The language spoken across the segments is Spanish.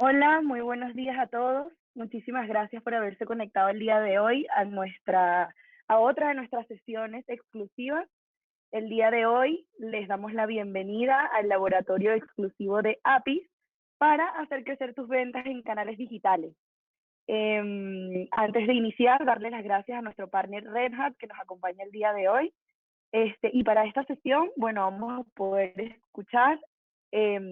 Hola, muy buenos días a todos. Muchísimas gracias por haberse conectado el día de hoy a otra de nuestras sesiones exclusivas. El día de hoy les damos la bienvenida al laboratorio exclusivo de APIS para hacer crecer tus ventas en canales digitales. Antes de iniciar, darle las gracias a nuestro partner Red Hat que nos acompaña el día de hoy. Y para esta sesión, bueno, vamos a poder escuchar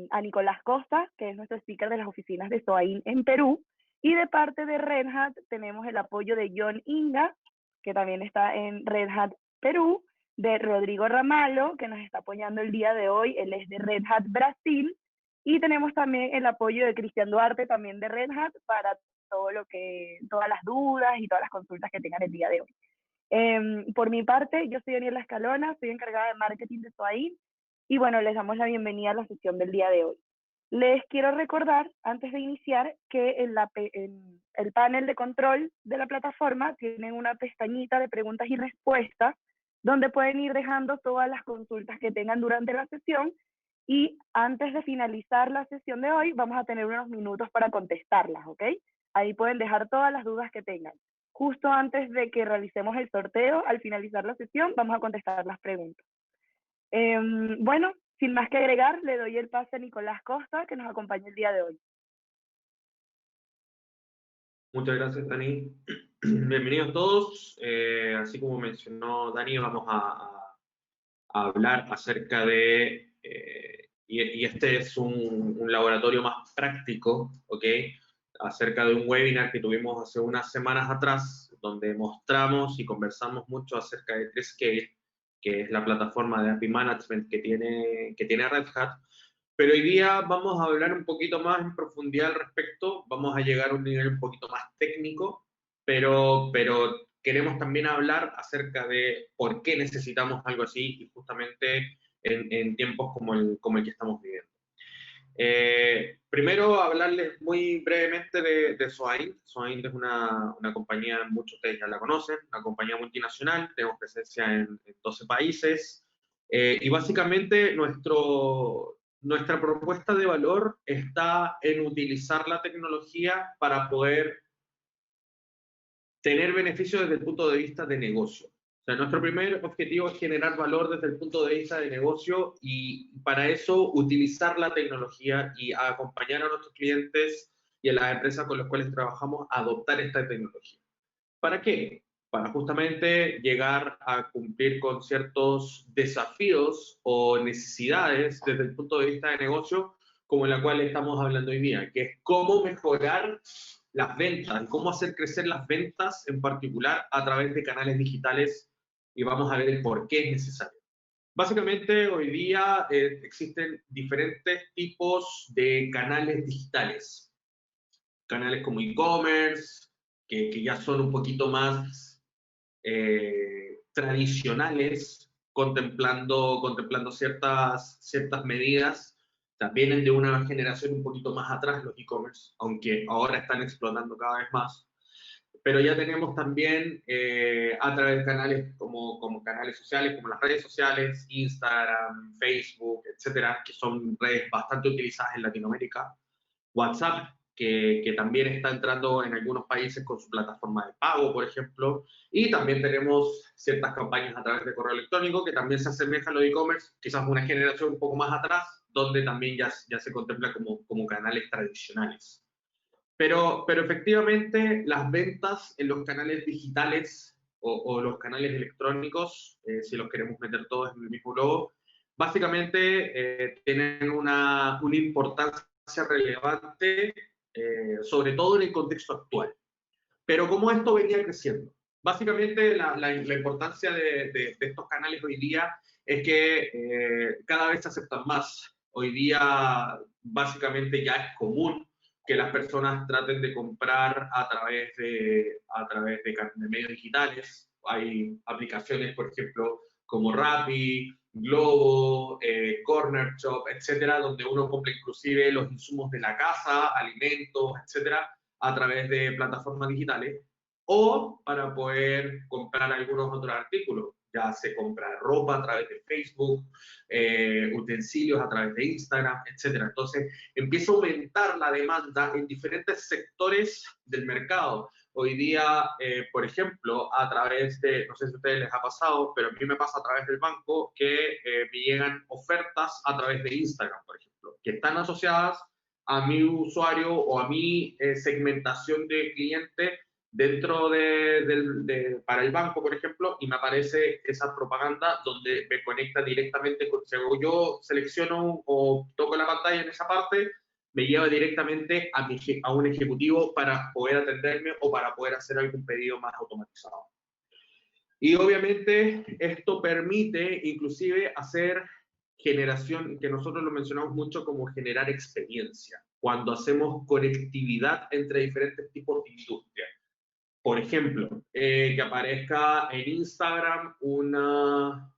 a Nicolás Costa, que es nuestro speaker de las oficinas de SOAIN en Perú, y de parte de Red Hat tenemos el apoyo de John Inga, que también está en Red Hat Perú, de Rodrigo Ramalo, que nos está apoyando el día de hoy, él es de Red Hat Brasil, y tenemos también el apoyo de Cristian Duarte, también de Red Hat, para todas las dudas y todas las consultas que tengan el día de hoy. Por mi parte, yo soy Daniela Escalona, soy encargada de marketing de SOAIN y bueno, les damos la bienvenida a la sesión del día de hoy. Les quiero recordar, antes de iniciar, que en el panel de control de la plataforma tienen una pestañita de preguntas y respuestas donde pueden ir dejando todas las consultas que tengan durante la sesión y antes de finalizar la sesión de hoy vamos a tener unos minutos para contestarlas, ¿ok? Ahí pueden dejar todas las dudas que tengan. Justo antes de que realicemos el sorteo, al finalizar la sesión, vamos a contestar las preguntas. Bueno, sin más que agregar, le doy el pase a Nicolás Costa, que nos acompaña el día de hoy. Muchas gracias, Dani. Bienvenidos todos. Así como mencionó Dani, vamos a hablar acerca de, y este es un laboratorio más práctico, ¿ok? Acerca de un webinar que tuvimos hace unas semanas atrás, donde mostramos y conversamos mucho acerca de Trescale, que es la plataforma de API Management que tiene Red Hat. Pero hoy día vamos a hablar un poquito más en profundidad al respecto, vamos a llegar a un nivel un poquito más técnico, pero queremos también hablar acerca de por qué necesitamos algo así y justamente en tiempos como el que estamos viviendo. Primero, hablarles muy brevemente de SOAIN. SOAIN es una compañía, muchos de ustedes ya la conocen, una compañía multinacional, tenemos presencia en 12 países, y básicamente nuestra propuesta de valor está en utilizar la tecnología para poder tener beneficios desde el punto de vista de negocio. O sea, nuestro primer objetivo es generar valor desde el punto de vista de negocio y para eso utilizar la tecnología y acompañar a nuestros clientes y a las empresas con las cuales trabajamos a adoptar esta tecnología. ¿Para qué? Para justamente llegar a cumplir con ciertos desafíos o necesidades desde el punto de vista de negocio, como en la cual estamos hablando hoy día, que es cómo mejorar las ventas, cómo hacer crecer las ventas en particular a través de canales digitales, y vamos a ver el por qué es necesario. Básicamente, hoy día existen diferentes tipos de canales digitales. Canales como e-commerce, que ya son un poquito más tradicionales, contemplando ciertas medidas. También es de una generación un poquito más atrás los e-commerce, aunque ahora están explotando cada vez más. Pero ya tenemos también a través de canales como canales sociales, como las redes sociales, Instagram, Facebook, etcétera, que son redes bastante utilizadas en Latinoamérica. WhatsApp, que también está entrando en algunos países con su plataforma de pago, por ejemplo, y también tenemos ciertas campañas a través de correo electrónico que también se asemejan a los e-commerce, quizás una generación un poco más atrás, donde también ya se contempla como canales tradicionales. Pero efectivamente las ventas en los canales digitales o los canales electrónicos, si los queremos meter todos en el mismo globo, básicamente tienen una importancia relevante, sobre todo en el contexto actual. Pero ¿cómo esto venía creciendo? Básicamente la importancia de estos canales hoy día es que cada vez se aceptan más. Hoy día básicamente ya es común que las personas traten de comprar a través de medios digitales. Hay aplicaciones, por ejemplo, como Rappi, Globo, Corner Shop, etcétera, donde uno compra inclusive los insumos de la casa, alimentos, etcétera, a través de plataformas digitales, o para poder comprar algunos otros artículos. ya se compra ropa a través de Facebook, utensilios a través de Instagram, etc. Entonces, empieza a aumentar la demanda en diferentes sectores del mercado. Hoy día, por ejemplo, a través de, no sé si a ustedes les ha pasado, pero a mí me pasa a través del banco que me llegan ofertas a través de Instagram, por ejemplo, que están asociadas a mi usuario o a mi segmentación de cliente dentro para el banco, por ejemplo, y me aparece esa propaganda donde me conecta directamente con, si yo selecciono o toco la pantalla en esa parte, me lleva directamente a un ejecutivo para poder atenderme o para poder hacer algún pedido más automatizado. Y obviamente esto permite inclusive hacer generación, que nosotros lo mencionamos mucho como generar experiencia, cuando hacemos conectividad entre diferentes tipos de industria. Por ejemplo, que aparezca en Instagram una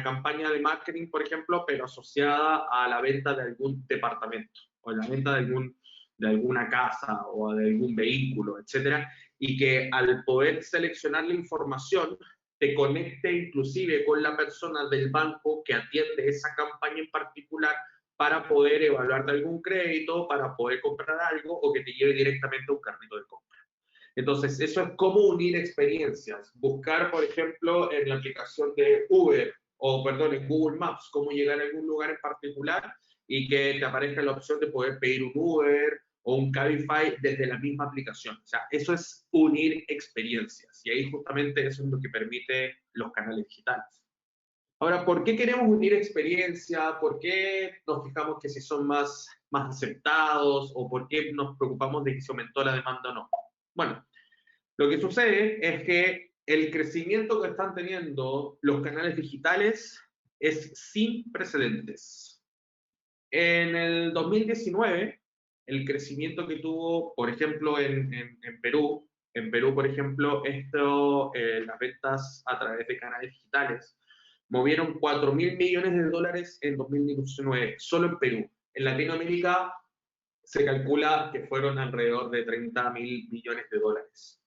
campaña de marketing, por ejemplo, pero asociada a la venta de algún departamento o la venta de alguna casa o de algún vehículo, etcétera, y que al poder seleccionar la información te conecte inclusive con la persona del banco que atiende esa campaña en particular para poder evaluarte algún crédito, para poder comprar algo o que te lleve directamente a un carrito de compra. Entonces, eso es cómo unir experiencias. Buscar, por ejemplo, en la aplicación de Uber, o perdón, en Google Maps, cómo llegar a algún lugar en particular y que te aparezca la opción de poder pedir un Uber o un Cabify desde la misma aplicación. O sea, eso es unir experiencias. Y ahí justamente eso es lo que permite los canales digitales. Ahora, ¿por qué queremos unir experiencia? ¿Por qué nos fijamos que si son más aceptados? ¿O por qué nos preocupamos de que se aumentó la demanda o no? Bueno, lo que sucede es que el crecimiento que están teniendo los canales digitales es sin precedentes. En el 2019, el crecimiento que tuvo, por ejemplo, en Perú, por ejemplo, las ventas a través de canales digitales, movieron 4.000 millones de dólares en 2019, solo en Perú. En Latinoamérica se calcula que fueron alrededor de 30.000 millones de dólares.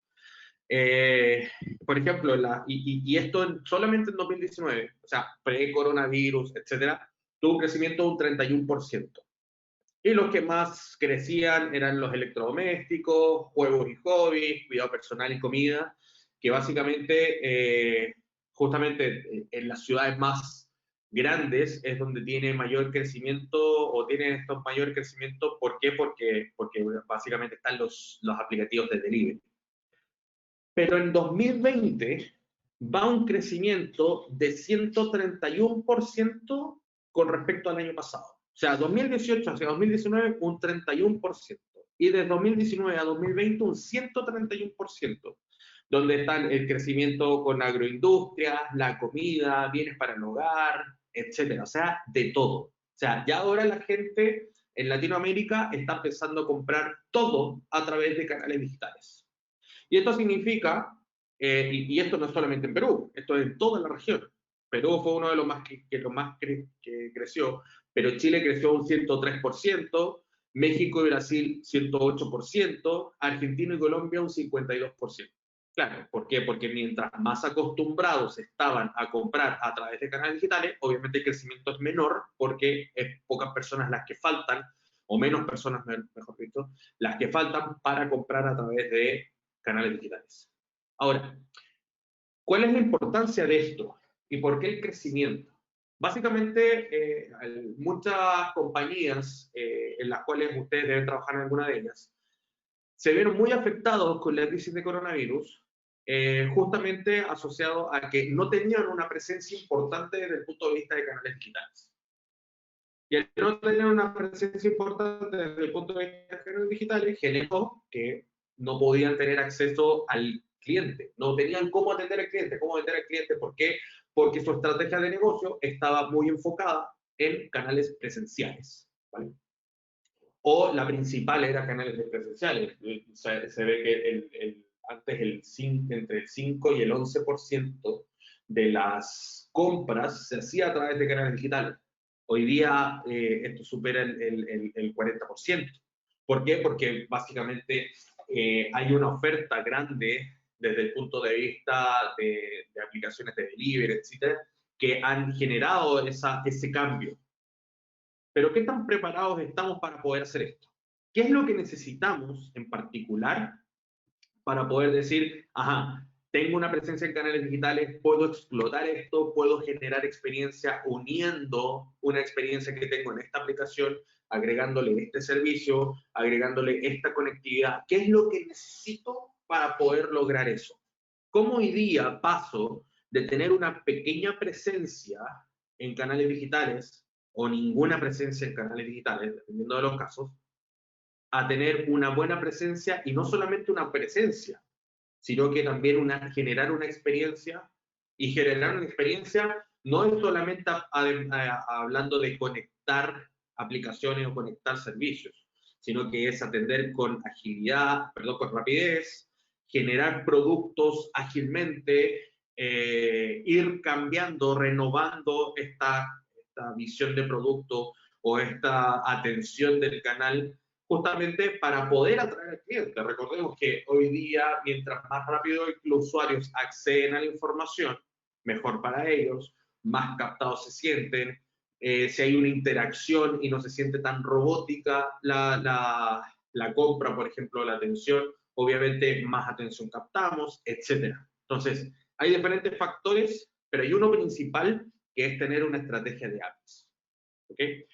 Por ejemplo, y esto solamente en 2019, o sea, pre-coronavirus, etcétera, tuvo un crecimiento de un 31%. Y los que más crecían eran los electrodomésticos, juegos y hobbies, cuidado personal y comida, que básicamente, justamente en las ciudades más grandes es donde tiene mayor crecimiento o tiene estos mayor crecimiento. ¿Por qué? Porque básicamente están los aplicativos de delivery. Pero en 2020 va un crecimiento de 131% con respecto al año pasado. O sea, 2018 hacia 2019 un 31%. Y de 2019 a 2020 un 131%. Donde están el crecimiento con agroindustria, la comida, bienes para el hogar, etcétera. O sea, de todo. O sea, ya ahora la gente en Latinoamérica está empezando a comprar todo a través de canales digitales. Y esto significa, y esto no es solamente en Perú, esto es en toda la región. Perú fue uno de los más que creció, pero Chile creció un 103%, México y Brasil 108%, Argentina y Colombia un 52%. Claro, ¿por qué? Porque mientras más acostumbrados estaban a comprar a través de canales digitales, obviamente el crecimiento es menor porque es pocas personas las que faltan, o menos personas, mejor dicho, las que faltan para comprar a través de canales digitales. Ahora, ¿cuál es la importancia de esto? ¿Y por qué el crecimiento? Básicamente, muchas compañías en las cuales ustedes deben trabajar en alguna de ellas, se vieron muy afectados con la crisis de coronavirus, justamente asociado a que no tenían una presencia importante desde el punto de vista de canales digitales. Y al no tener una presencia importante desde el punto de vista de canales digitales, generó que no podían tener acceso al cliente, no tenían cómo atender al cliente, cómo vender al cliente. ¿Por qué? Porque su estrategia de negocio estaba muy enfocada en canales presenciales, ¿vale? O la principal era canales presenciales. Se ve que antes entre el 5 y el 11% de las compras se hacía a través de canales digitales. Hoy día esto supera el 40%. ¿Por qué? Porque básicamente hay una oferta grande desde el punto de vista de aplicaciones de delivery, etcétera, que han generado ese cambio. Pero ¿qué tan preparados estamos para poder hacer esto? ¿Qué es lo que necesitamos en particular para poder decir, ajá, tengo una presencia en canales digitales, puedo explotar esto, puedo generar experiencia uniendo una experiencia que tengo en esta aplicación, agregándole este servicio, agregándole esta conectividad? ¿Qué es lo que necesito para poder lograr eso? ¿Cómo hoy día paso de tener una pequeña presencia en canales digitales o ninguna presencia en canales digitales, dependiendo de los casos, a tener una buena presencia, y no solamente una presencia, sino que también generar una experiencia? Y generar una experiencia no es solamente hablando de conectar aplicaciones o conectar servicios, sino que es atender con agilidad, perdón, con rapidez, generar productos ágilmente, ir cambiando, renovando esta visión de producto o esta atención del canal, justamente para poder atraer al cliente. Recordemos que hoy día, mientras más rápido los usuarios acceden a la información, mejor para ellos, más captados se sienten. Si hay una interacción y no se siente tan robótica la compra, por ejemplo, la atención, obviamente más atención captamos, etc. Entonces, hay diferentes factores, pero hay uno principal, que es tener una estrategia de APIs. ¿Okay?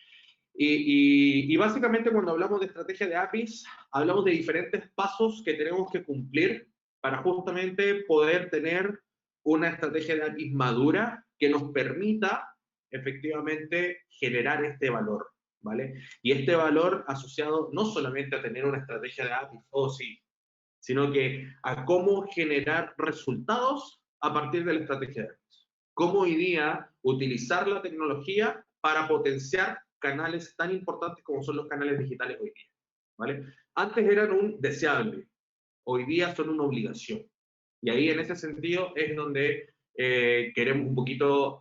Y básicamente, cuando hablamos de estrategia de APIs, hablamos de diferentes pasos que tenemos que cumplir para justamente poder tener una estrategia de APIs madura que nos permita efectivamente generar este valor, ¿vale? Y este valor asociado no solamente a tener una estrategia de APIs, sí, sino que a cómo generar resultados a partir de la estrategia de APIs. Cómo hoy día utilizar la tecnología para potenciar canales tan importantes como son los canales digitales hoy día, ¿vale? Antes eran un deseable, hoy día son una obligación. Y ahí, en ese sentido, es donde queremos un poquito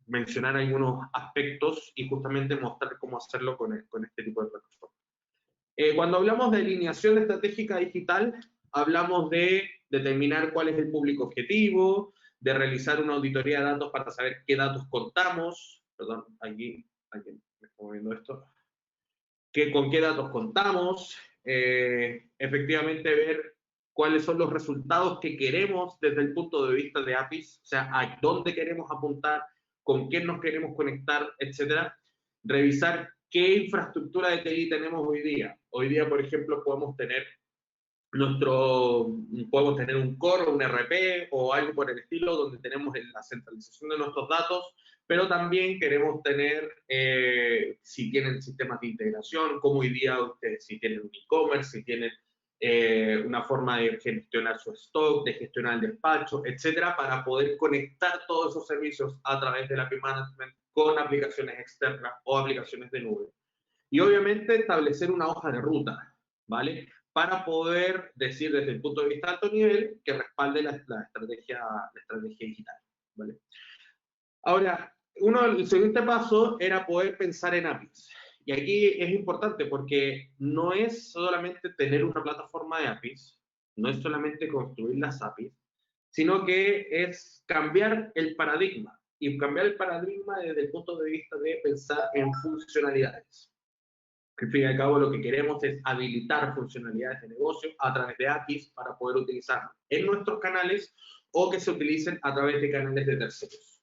mencionar algunos aspectos y justamente mostrar cómo hacerlo con este tipo de plataformas. Cuando hablamos de alineación estratégica digital, hablamos de determinar cuál es el público objetivo, de realizar una auditoría de datos para saber qué datos contamos. Perdón, aquí me está moviendo esto. Con qué datos contamos, efectivamente ver cuáles son los resultados que queremos desde el punto de vista de APIs, o sea, a dónde queremos apuntar, con quién nos queremos conectar, etcétera. Revisar qué infraestructura de TI tenemos hoy día. Hoy día, por ejemplo, podemos tener un core, un RP o algo por el estilo, donde tenemos la centralización de nuestros datos, pero también queremos tener, si tienen sistemas de integración, como hoy día ustedes, si tienen un e-commerce, si tienen una forma de gestionar su stock, de gestionar el despacho, etcétera, para poder conectar todos esos servicios a través del API Management con aplicaciones externas o aplicaciones de nube. Y obviamente establecer una hoja de ruta, ¿vale? Para poder decir desde el punto de vista de alto nivel que respalde la estrategia digital, ¿vale? Ahora, el siguiente paso era poder pensar en APIs. Y aquí es importante porque no es solamente tener una plataforma de APIs, no es solamente construir las APIs, sino que es cambiar el paradigma. Y cambiar el paradigma desde el punto de vista de pensar en funcionalidades. Al fin y al cabo, lo que queremos es habilitar funcionalidades de negocio a través de APIs para poder utilizar en nuestros canales o que se utilicen a través de canales de terceros.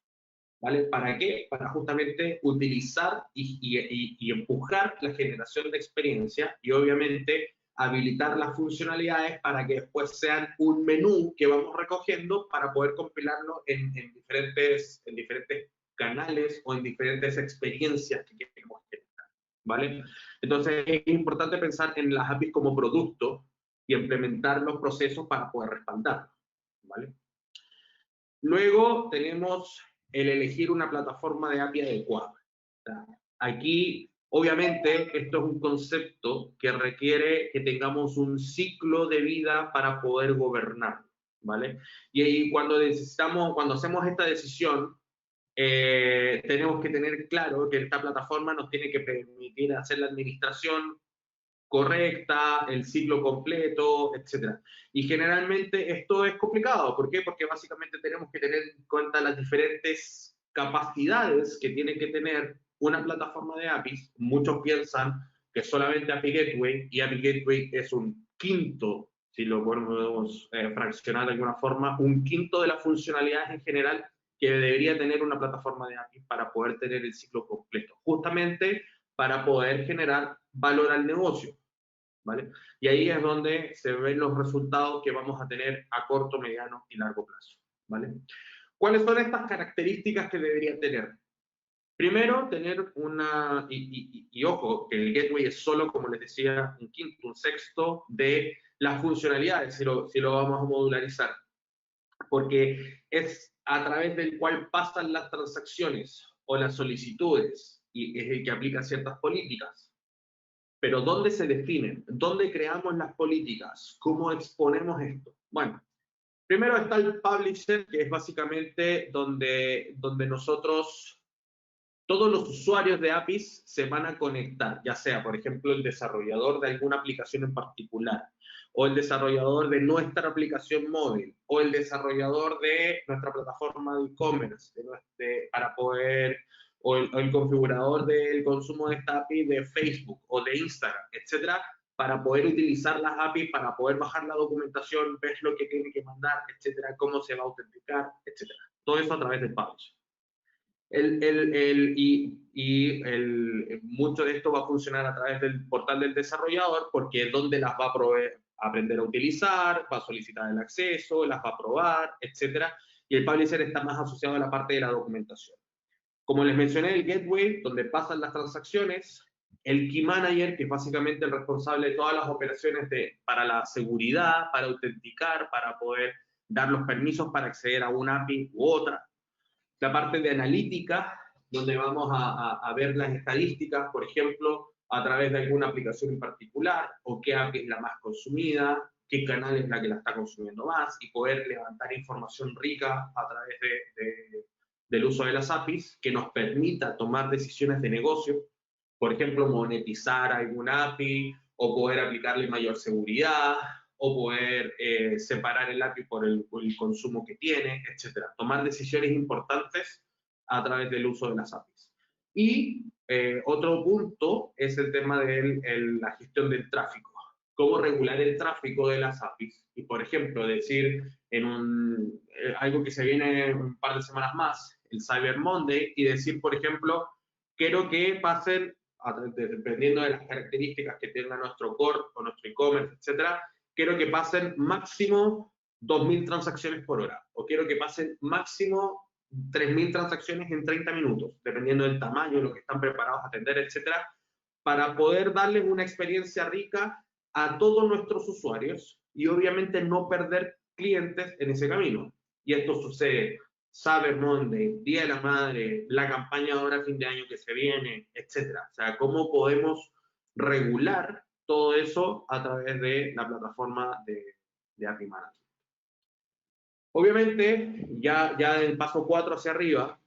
¿Vale? ¿Para qué? Para justamente utilizar y empujar la generación de experiencia y obviamente habilitar las funcionalidades para que después sean un menú que vamos recogiendo para poder compilarlo en diferentes canales o en diferentes experiencias que queremos generar, ¿vale? Entonces es importante pensar en las APIs como producto y implementar los procesos para poder respaldarlo, ¿vale? Luego tenemos el elegir una plataforma de API adecuada. O sea, aquí, obviamente, esto es un concepto que requiere que tengamos un ciclo de vida para poder gobernar, ¿vale? Y ahí cuando hacemos esta decisión, tenemos que tener claro que esta plataforma nos tiene que permitir hacer la administración correcta, el ciclo completo, etc. Y generalmente esto es complicado. ¿Por qué? Porque básicamente tenemos que tener en cuenta las diferentes capacidades que tiene que tener una plataforma de APIs. Muchos piensan que solamente API Gateway, y API Gateway es un quinto, si lo podemos fraccionar de alguna forma, un quinto de las funcionalidades en general que debería tener una plataforma de API para poder tener el ciclo completo, justamente para poder generar valor al negocio, ¿vale? Y ahí es donde se ven los resultados que vamos a tener a corto, mediano y largo plazo, ¿vale? ¿Cuáles son estas características que debería tener? Primero, tener una, y ojo, que el gateway es solo, como les decía, un quinto, un sexto de las funcionalidades, si lo vamos a modularizar, porque es a través del cual pasan las transacciones o las solicitudes, y es el que aplica ciertas políticas. Pero ¿dónde se definen? ¿Dónde creamos las políticas? ¿Cómo exponemos esto? Bueno, primero está el publisher, que es básicamente donde nosotros, todos los usuarios de APIs se van a conectar, ya sea, por ejemplo, el desarrollador de alguna aplicación en particular, o el desarrollador de nuestra aplicación móvil, o el desarrollador de nuestra plataforma de e-commerce, para poder, o el configurador del consumo de esta API de Facebook o de Instagram, etcétera, para poder utilizar las APIs, para poder bajar la documentación, ver lo que tiene que mandar, etcétera, cómo se va a autenticar, etcétera. Todo eso a través del publisher. Mucho de esto va a funcionar a través del portal del desarrollador, porque es donde las va a aprender a utilizar, va a solicitar el acceso, las va a probar, etc. Y el publisher está más asociado a la parte de la documentación. Como les mencioné, el gateway, donde pasan las transacciones, el key manager, que es básicamente el responsable de todas las operaciones para la seguridad, para autenticar, para poder dar los permisos para acceder a una API u otra. La parte de analítica, donde vamos a ver las estadísticas, por ejemplo, a través de alguna aplicación en particular, o qué API es la más consumida, qué canal es la que la está consumiendo más, y poder levantar información rica a través del uso de las APIs, que nos permita tomar decisiones de negocio, por ejemplo, monetizar alguna API, o poder aplicarle mayor seguridad, o poder separar el API por el consumo que tiene, etc. Tomar decisiones importantes a través del uso de las APIs. Y otro punto es el tema de la gestión del tráfico. Cómo regular el tráfico de las APIs. Y, por ejemplo, decir algo que se viene un par de semanas más, el Cyber Monday, y decir, por ejemplo, quiero que pasen, dependiendo de las características que tenga nuestro core o nuestro e-commerce, etcétera, quiero que pasen máximo 2.000 transacciones por hora, o quiero que pasen máximo 3.000 transacciones en 30 minutos, dependiendo del tamaño, lo que están preparados a atender, etcétera, para poder darles una experiencia rica a todos nuestros usuarios y obviamente no perder clientes en ese camino. Y esto sucede Cyber Monday, Día de la Madre, la campaña ahora a fin de año que se viene, etcétera. O sea, cómo podemos regular todo eso a través de la plataforma de API Management. Obviamente, ya del paso 4 hacia arriba,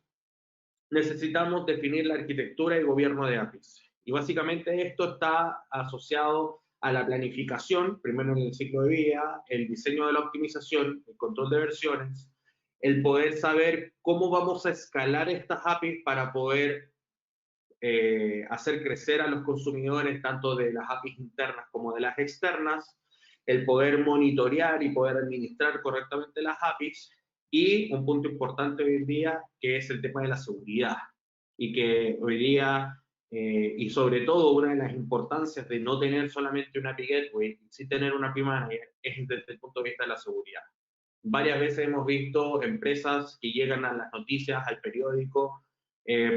necesitamos definir la arquitectura y gobierno de APIs. Y básicamente esto está asociado a la planificación, primero en el ciclo de vida, el diseño de la optimización, el control de versiones, el poder saber cómo vamos a escalar estas APIs para poder hacer crecer a los consumidores, tanto de las APIs internas como de las externas, el poder monitorear y poder administrar correctamente las APIs, y un punto importante hoy en día, que es el tema de la seguridad, y que hoy día, y sobre todo una de las importancias de no tener solamente una API Gateway, sí tener una API Manager, es desde el punto de vista de la seguridad. Varias veces hemos visto empresas que llegan a las noticias, al periódico,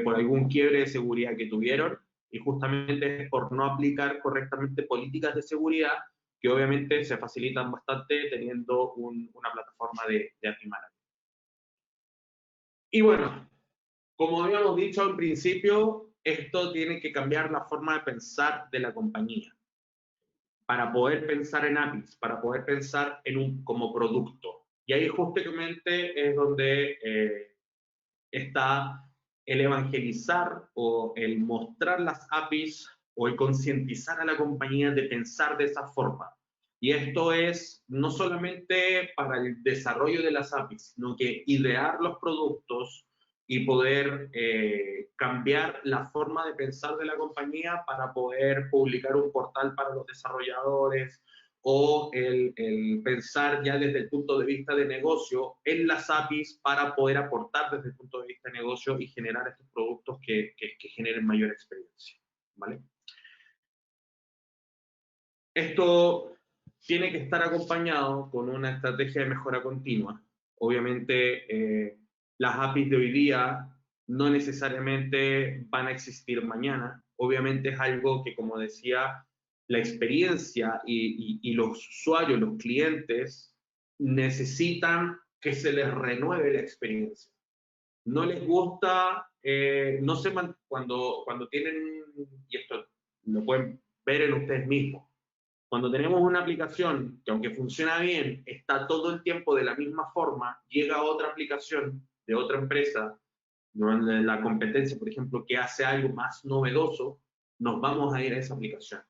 por algún quiebre de seguridad que tuvieron, y justamente es por no aplicar correctamente políticas de seguridad, que obviamente se facilitan bastante teniendo una plataforma de API Manager. Y bueno, como habíamos dicho al principio, esto tiene que cambiar la forma de pensar de la compañía, para poder pensar en APIs, para poder pensar como producto. Y ahí justamente es donde está el evangelizar o el mostrar las APIs o el concientizar a la compañía de pensar de esa forma. Y esto es no solamente para el desarrollo de las APIs, sino que idear los productos y poder cambiar la forma de pensar de la compañía para poder publicar un portal para los desarrolladores o el pensar ya desde el punto de vista de negocio en las APIs para poder aportar desde el punto de vista de negocio y generar estos productos que generen mayor experiencia. ¿Vale? Esto tiene que estar acompañado con una estrategia de mejora continua. Obviamente, las APIs de hoy día no necesariamente van a existir mañana. Obviamente es algo que, como decía, la experiencia y los usuarios, los clientes, necesitan que se les renueve la experiencia. No les gusta, no se cuando tienen, y esto lo pueden ver en ustedes mismos, cuando tenemos una aplicación que aunque funciona bien, está todo el tiempo de la misma forma, llega otra aplicación de otra empresa, de la competencia, por ejemplo, que hace algo más novedoso, nos vamos a ir a esa aplicación.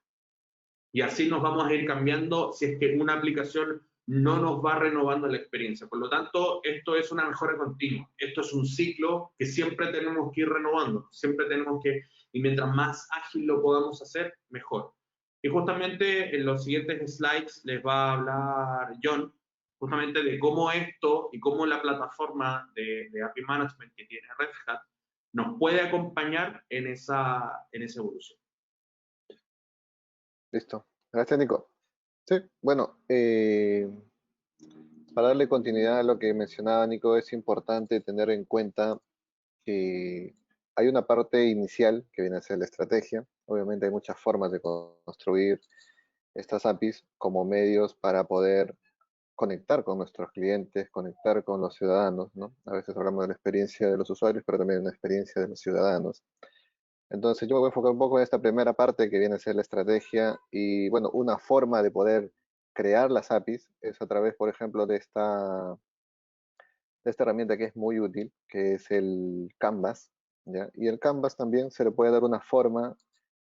Y así nos vamos a ir cambiando si es que una aplicación no nos va renovando la experiencia. Por lo tanto, esto es una mejora continua. Esto es un ciclo que siempre tenemos que ir renovando. Siempre tenemos que, y mientras más ágil lo podamos hacer, mejor. Y justamente en los siguientes slides les va a hablar John, justamente de cómo esto y cómo la plataforma de API Management que tiene Red Hat nos puede acompañar en esa evolución. Listo. Gracias, Nico. Sí, bueno, para darle continuidad a lo que mencionaba Nico, es importante tener en cuenta que hay una parte inicial que viene a ser la estrategia. Obviamente hay muchas formas de construir estas APIs como medios para poder conectar con nuestros clientes, conectar con los ciudadanos, ¿no? A veces hablamos de la experiencia de los usuarios, pero también de la experiencia de los ciudadanos. Entonces yo me voy a enfocar un poco en esta primera parte que viene a ser la estrategia y bueno, una forma de poder crear las APIs es a través, por ejemplo, de esta herramienta que es muy útil, que es el Canvas, ¿ya? Y el Canvas también se le puede dar una forma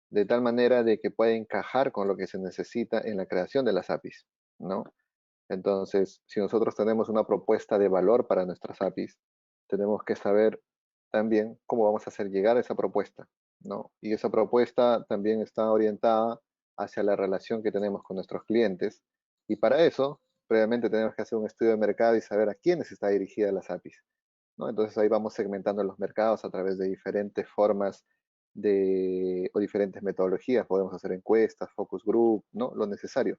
de tal manera de que pueda encajar con lo que se necesita en la creación de las APIs, ¿no? Entonces, si nosotros tenemos una propuesta de valor para nuestras APIs, tenemos que saber también cómo vamos a hacer llegar esa propuesta, ¿no? Y esa propuesta también está orientada hacia la relación que tenemos con nuestros clientes. Y para eso, previamente tenemos que hacer un estudio de mercado y saber a quiénes está dirigida las APIs, ¿no? Entonces ahí vamos segmentando los mercados a través de diferentes formas o diferentes metodologías. Podemos hacer encuestas, focus group, ¿no? Lo necesario.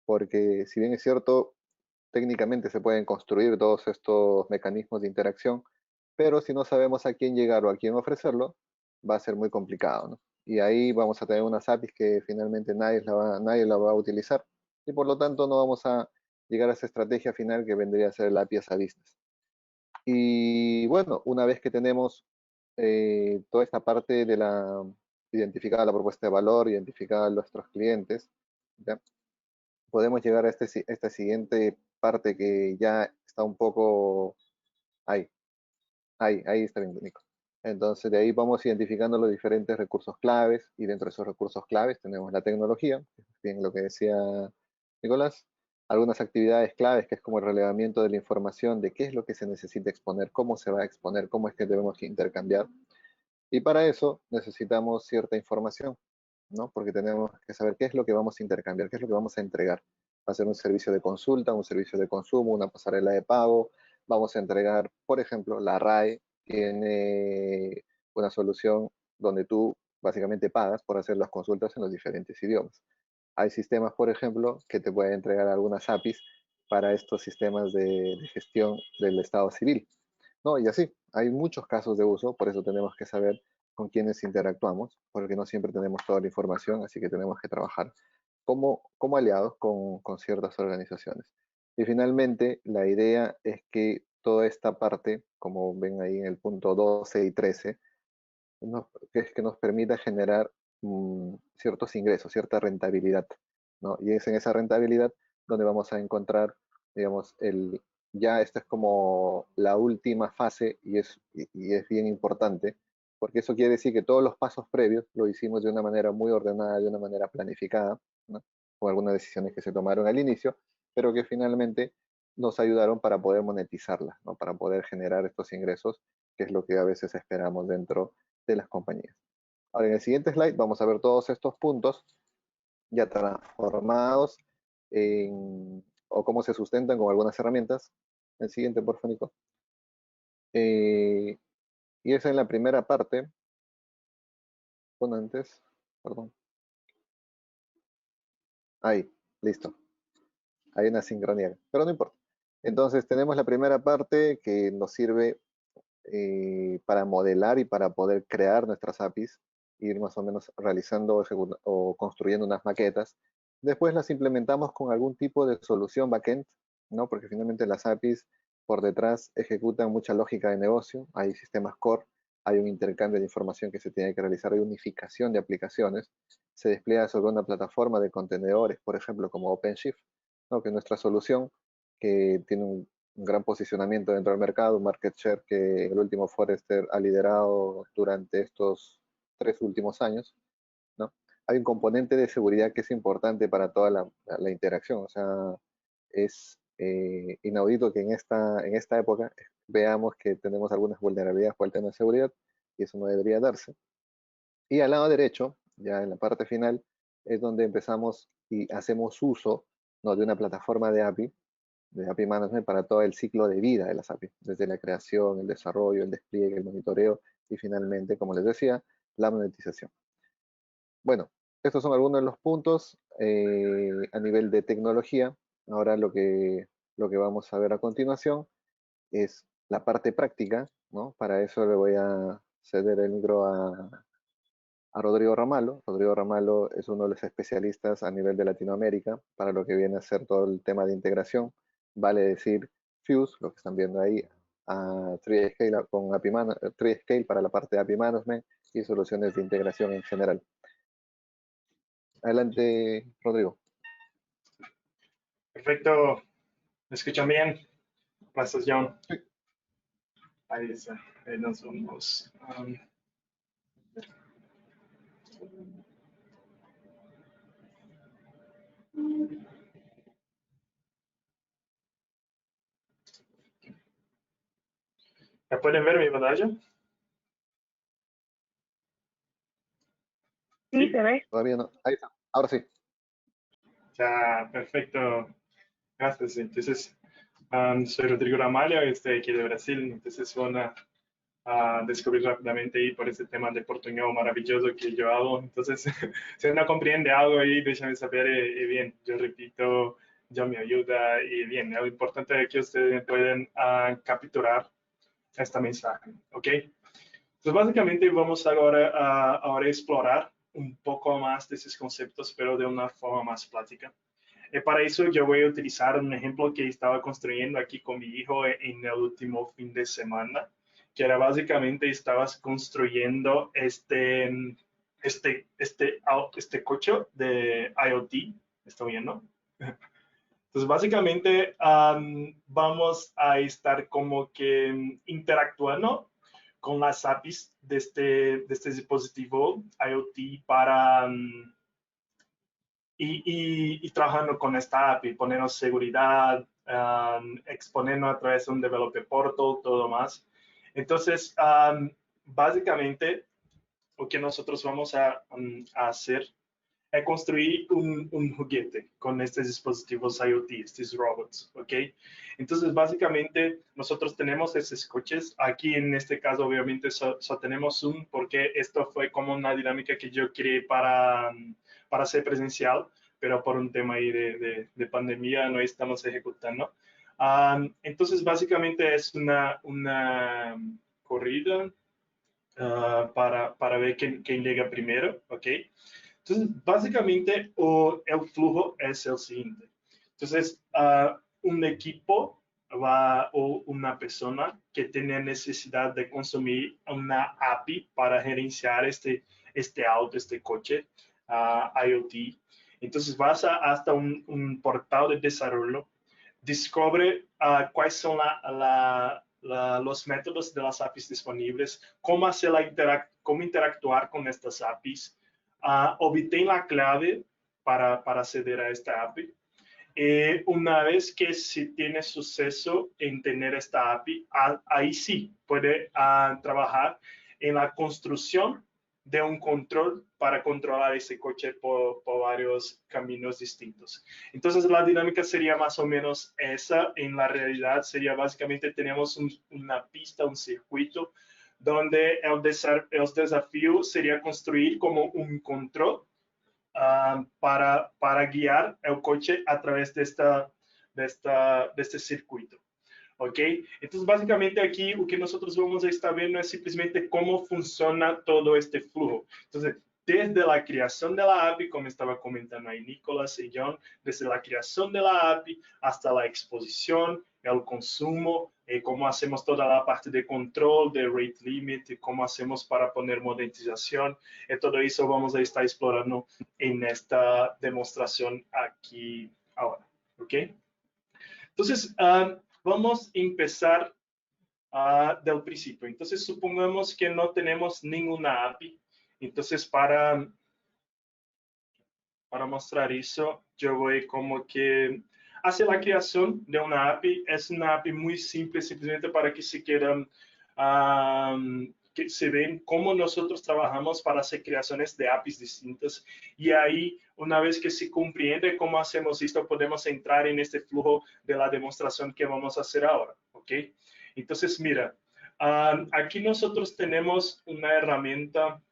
Porque si bien es cierto, técnicamente se pueden construir todos estos mecanismos de interacción, pero si no sabemos a quién llegar o a quién ofrecerlo, va a ser muy complicado, ¿no? Y ahí vamos a tener unas APIs que finalmente nadie la va a utilizar y por lo tanto no vamos a llegar a esa estrategia final que vendría a ser el API as a business. Y bueno, una vez que tenemos toda esta parte de identificada la propuesta de valor, identificada a nuestros clientes, ¿ya? Podemos llegar a esta siguiente parte que ya está un poco ahí, ahí está bien, Nico. Entonces de ahí vamos identificando los diferentes recursos claves y dentro de esos recursos claves tenemos la tecnología, bien lo que decía Nicolás, algunas actividades claves que es como el relevamiento de la información de qué es lo que se necesita exponer, cómo se va a exponer, cómo es que debemos intercambiar. Y para eso necesitamos cierta información, ¿no? Porque tenemos que saber qué es lo que vamos a intercambiar, qué es lo que vamos a entregar. Va a ser un servicio de consulta, un servicio de consumo, una pasarela de pago. Vamos a entregar, por ejemplo, la RAE tiene una solución donde tú básicamente pagas por hacer las consultas en los diferentes idiomas. Hay sistemas, por ejemplo, que te pueden entregar algunas APIs para estos sistemas de gestión del estado civil, ¿no? Y así, hay muchos casos de uso, por eso tenemos que saber con quiénes interactuamos, porque no siempre tenemos toda la información, así que tenemos que trabajar como aliados con ciertas organizaciones. Y finalmente, la idea es que toda esta parte, como ven ahí en el punto 12 y 13, es que nos permita generar ciertos ingresos, cierta rentabilidad, ¿no? Y es en esa rentabilidad donde vamos a encontrar, digamos, ya esta es como la última fase y es bien importante, porque eso quiere decir que todos los pasos previos lo hicimos de una manera muy ordenada, de una manera planificada, ¿no? Con algunas decisiones que se tomaron al inicio, pero que finalmente nos ayudaron para poder monetizarlas, ¿no? Para poder generar estos ingresos, que es lo que a veces esperamos dentro de las compañías. Ahora, en el siguiente slide vamos a ver todos estos puntos ya transformados o cómo se sustentan con algunas herramientas. El siguiente, por favor, Nico. Y esa en la primera parte. Pon antes, perdón. Ahí, listo. Hay una sincronía, pero no importa. Entonces tenemos la primera parte que nos sirve para modelar y para poder crear nuestras APIs, ir más o menos realizando o construyendo unas maquetas. Después las implementamos con algún tipo de solución backend, ¿no? Porque finalmente las APIs por detrás ejecutan mucha lógica de negocio, hay sistemas core, hay un intercambio de información que se tiene que realizar, hay unificación de aplicaciones, se despliega sobre una plataforma de contenedores, por ejemplo, como OpenShift, ¿no? Que es nuestra solución, que tiene un gran posicionamiento dentro del mercado, un market share que el último Forrester ha liderado durante estos 3 últimos años, ¿no? Hay un componente de seguridad que es importante para toda la interacción, o sea, es inaudito que en esta época veamos que tenemos algunas vulnerabilidades por el tema de seguridad y eso no debería darse. Y al lado derecho, ya en la parte final, es donde empezamos y hacemos uso, ¿no? de una plataforma de API Management para todo el ciclo de vida de las API, desde la creación, el desarrollo, el despliegue, el monitoreo y finalmente, como les decía, la monetización. Bueno, estos son algunos de los puntos a nivel de tecnología. Ahora lo que vamos a ver a continuación es la parte práctica, ¿no? Para eso le voy a ceder el micro a Rodrigo Ramallo. Rodrigo Ramallo es uno de los especialistas a nivel de Latinoamérica para lo que viene a ser todo el tema de integración. Vale decir Fuse, lo que están viendo ahí, a TreeScale con TreeScale para la parte de API Management y soluciones de integración en general. Adelante, Rodrigo. Perfecto. ¿Me escuchan bien? Gracias, John. Sí. Ahí está. Ahí nos vamos. ¿Ya pueden ver mi pantalla? Sí, se ve. Todavía no. Ahí está. Ahora sí. Ya, perfecto. Gracias. Entonces, soy Rodrigo Ramalho, estoy aquí de Brasil. Entonces, van a descubrir rápidamente ahí por ese tema de portuñol maravilloso que yo hago. Entonces, si no comprende algo ahí, déjame saber y bien, yo repito, yo me ayuda y bien, lo importante es que ustedes pueden capturar esta mensaje, ¿ok? Entonces, básicamente vamos ahora a explorar un poco más de esos conceptos, pero de una forma más práctica. Para eso yo voy a utilizar un ejemplo que estaba construyendo aquí con mi hijo en el último fin de semana, que era básicamente estabas construyendo este coche de IoT, ¿está bien, no? Entonces, básicamente vamos a estar como que interactuando con las APIs de este dispositivo IoT para y trabajando con esta API, poniendo seguridad, exponiendo a través de un developer portal, todo más. Entonces, básicamente, lo que nosotros vamos a hacer es construir un juguete con estos dispositivos IoT, estos robots, ¿ok? Entonces, básicamente, nosotros tenemos esos coches. Aquí, en este caso, obviamente, solo tenemos un, porque esto fue como una dinámica que yo creé para ser presencial, pero por un tema ahí de pandemia no estamos ejecutando. Entonces, básicamente es una corrida para ver quién llega primero, ¿ok? Entonces, básicamente el flujo es el siguiente. Entonces, un equipo o una persona que tiene necesidad de consumir una API para gerenciar este auto, este coche IoT. Entonces, vas hasta un portal de desarrollo, descubre cuáles son los métodos de las APIs disponibles, cómo cómo interactuar con estas APIs, obtén la clave para acceder a esta API. Una vez que si tiene suceso en tener esta API, ahí sí puede trabajar en la construcción de un control para controlar ese coche por varios caminos distintos. Entonces la dinámica sería más o menos esa. En la realidad sería básicamente tenemos una pista, un circuito, donde el desafío sería construir como un control para guiar el coche a través de este circuito. ¿Ok? Entonces, básicamente aquí lo que nosotros vamos a estar viendo es simplemente cómo funciona todo este flujo. Entonces, desde la creación de la API, como estaba comentando ahí Nicolás y John, desde la creación de la API hasta la exposición, el consumo, cómo hacemos toda la parte de control, de rate limit, cómo hacemos para poner monetización, todo eso vamos a estar explorando en esta demostración aquí ahora. ¿Ok? Entonces, vamos a empezar del principio. Entonces, supongamos que no tenemos ninguna API. Entonces, para mostrar eso, yo voy como que hacer la creación de una API. Es una API muy simple, simplemente para que se quieran, que se ven cómo nosotros trabajamos para hacer creaciones de APIs distintas. Y ahí, una vez que se comprende cómo hacemos esto, podemos entrar en este flujo de la demostración que vamos a hacer ahora. ¿Ok? Entonces, mira, aquí nosotros tenemos una herramienta.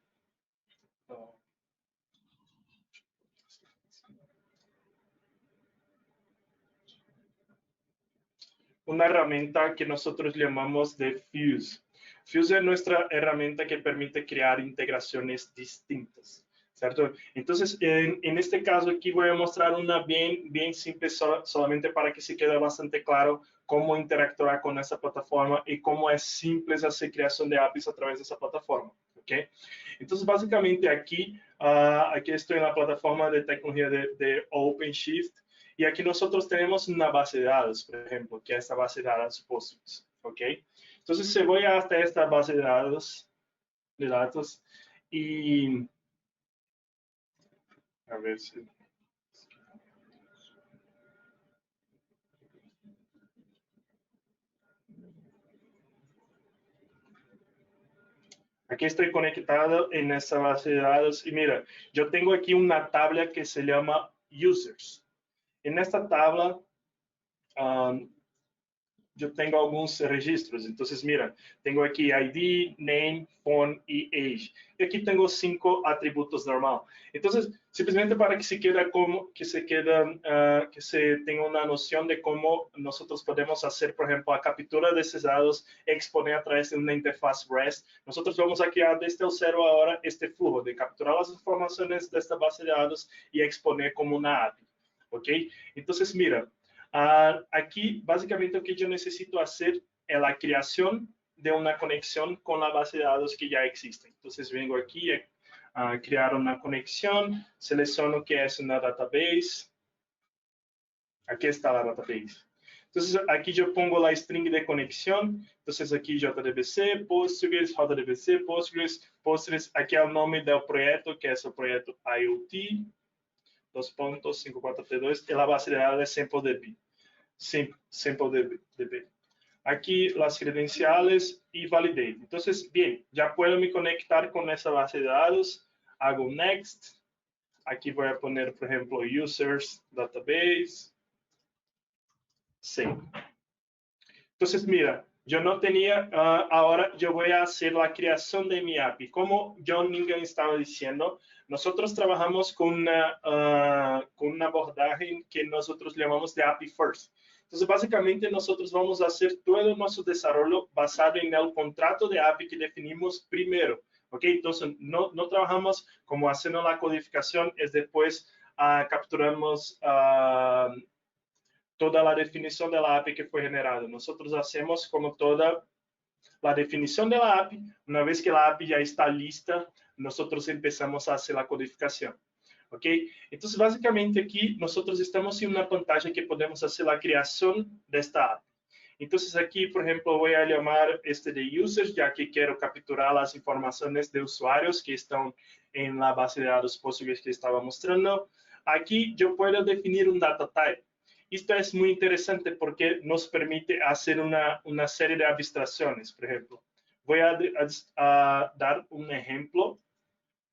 Una herramienta que nosotros llamamos de Fuse. Fuse es nuestra herramienta que permite crear integraciones distintas, ¿cierto? Entonces, en este caso aquí voy a mostrar una bien simple, solamente para que se quede bastante claro cómo interactuar con esa plataforma y cómo es simple hacer creación de APIs a través de esa plataforma, ¿ok? Entonces, básicamente aquí estoy en la plataforma de tecnología de OpenShift. Y aquí nosotros tenemos una base de datos, por ejemplo, que es esta base de datos Postgres, ¿ok? Entonces, se voy hasta esta base de datos y a ver si... Aquí estoy conectado en esta base de datos y mira, yo tengo aquí una tabla que se llama Users. En esta tabla, yo tengo algunos registros. Entonces, mira, tengo aquí ID, name, phone y age. Y aquí tengo 5 atributos normal. Entonces, simplemente para que se tenga una noción de cómo nosotros podemos hacer, por ejemplo, la captura de esos datos, exponer a través de una interfaz REST. Nosotros vamos a crear desde el cero ahora este flujo de capturar las informaciones de esta base de datos y exponer como una API. ¿Ok? Entonces, mira, aquí, básicamente, lo que yo necesito hacer es la creación de una conexión con la base de datos que ya existe. Entonces, vengo aquí a crear una conexión, selecciono que es una database. Aquí está la database. Entonces, aquí yo pongo la string de conexión. Entonces, aquí JDBC, Postgres, JDBC, Postgres. Aquí el nombre del proyecto, que es el proyecto IoT. 2.5432 y la base de datos de SampleDB. SampleDB. Aquí las credenciales y validate. Entonces, bien, ya puedo me conectar con esa base de datos. Hago next. Aquí voy a poner, por ejemplo, users, database. Save. Entonces, mira, yo no tenía, ahora yo voy a hacer la creación de mi API. Como John Ningan estaba diciendo, nosotros trabajamos con un abordaje que nosotros llamamos de API First. Entonces, básicamente, nosotros vamos a hacer todo nuestro desarrollo basado en el contrato de API que definimos primero. ¿Ok? Entonces, no trabajamos como haciendo la codificación, es después capturamos toda la definición de la API que fue generada. Nosotros hacemos como toda la definición de la API. Una vez que la API ya está lista, nosotros empezamos a hacer la codificación. ¿Ok? Entonces, básicamente aquí nosotros estamos en una pantalla que podemos hacer la creación de esta API. Entonces aquí, por ejemplo, voy a llamar este de users, ya que quiero capturar las informaciones de usuarios que están en la base de datos Postgres que estaba mostrando. Aquí yo puedo definir un data type. Esto es muy interesante porque nos permite hacer una serie de abstracciones. Por ejemplo, voy a dar un ejemplo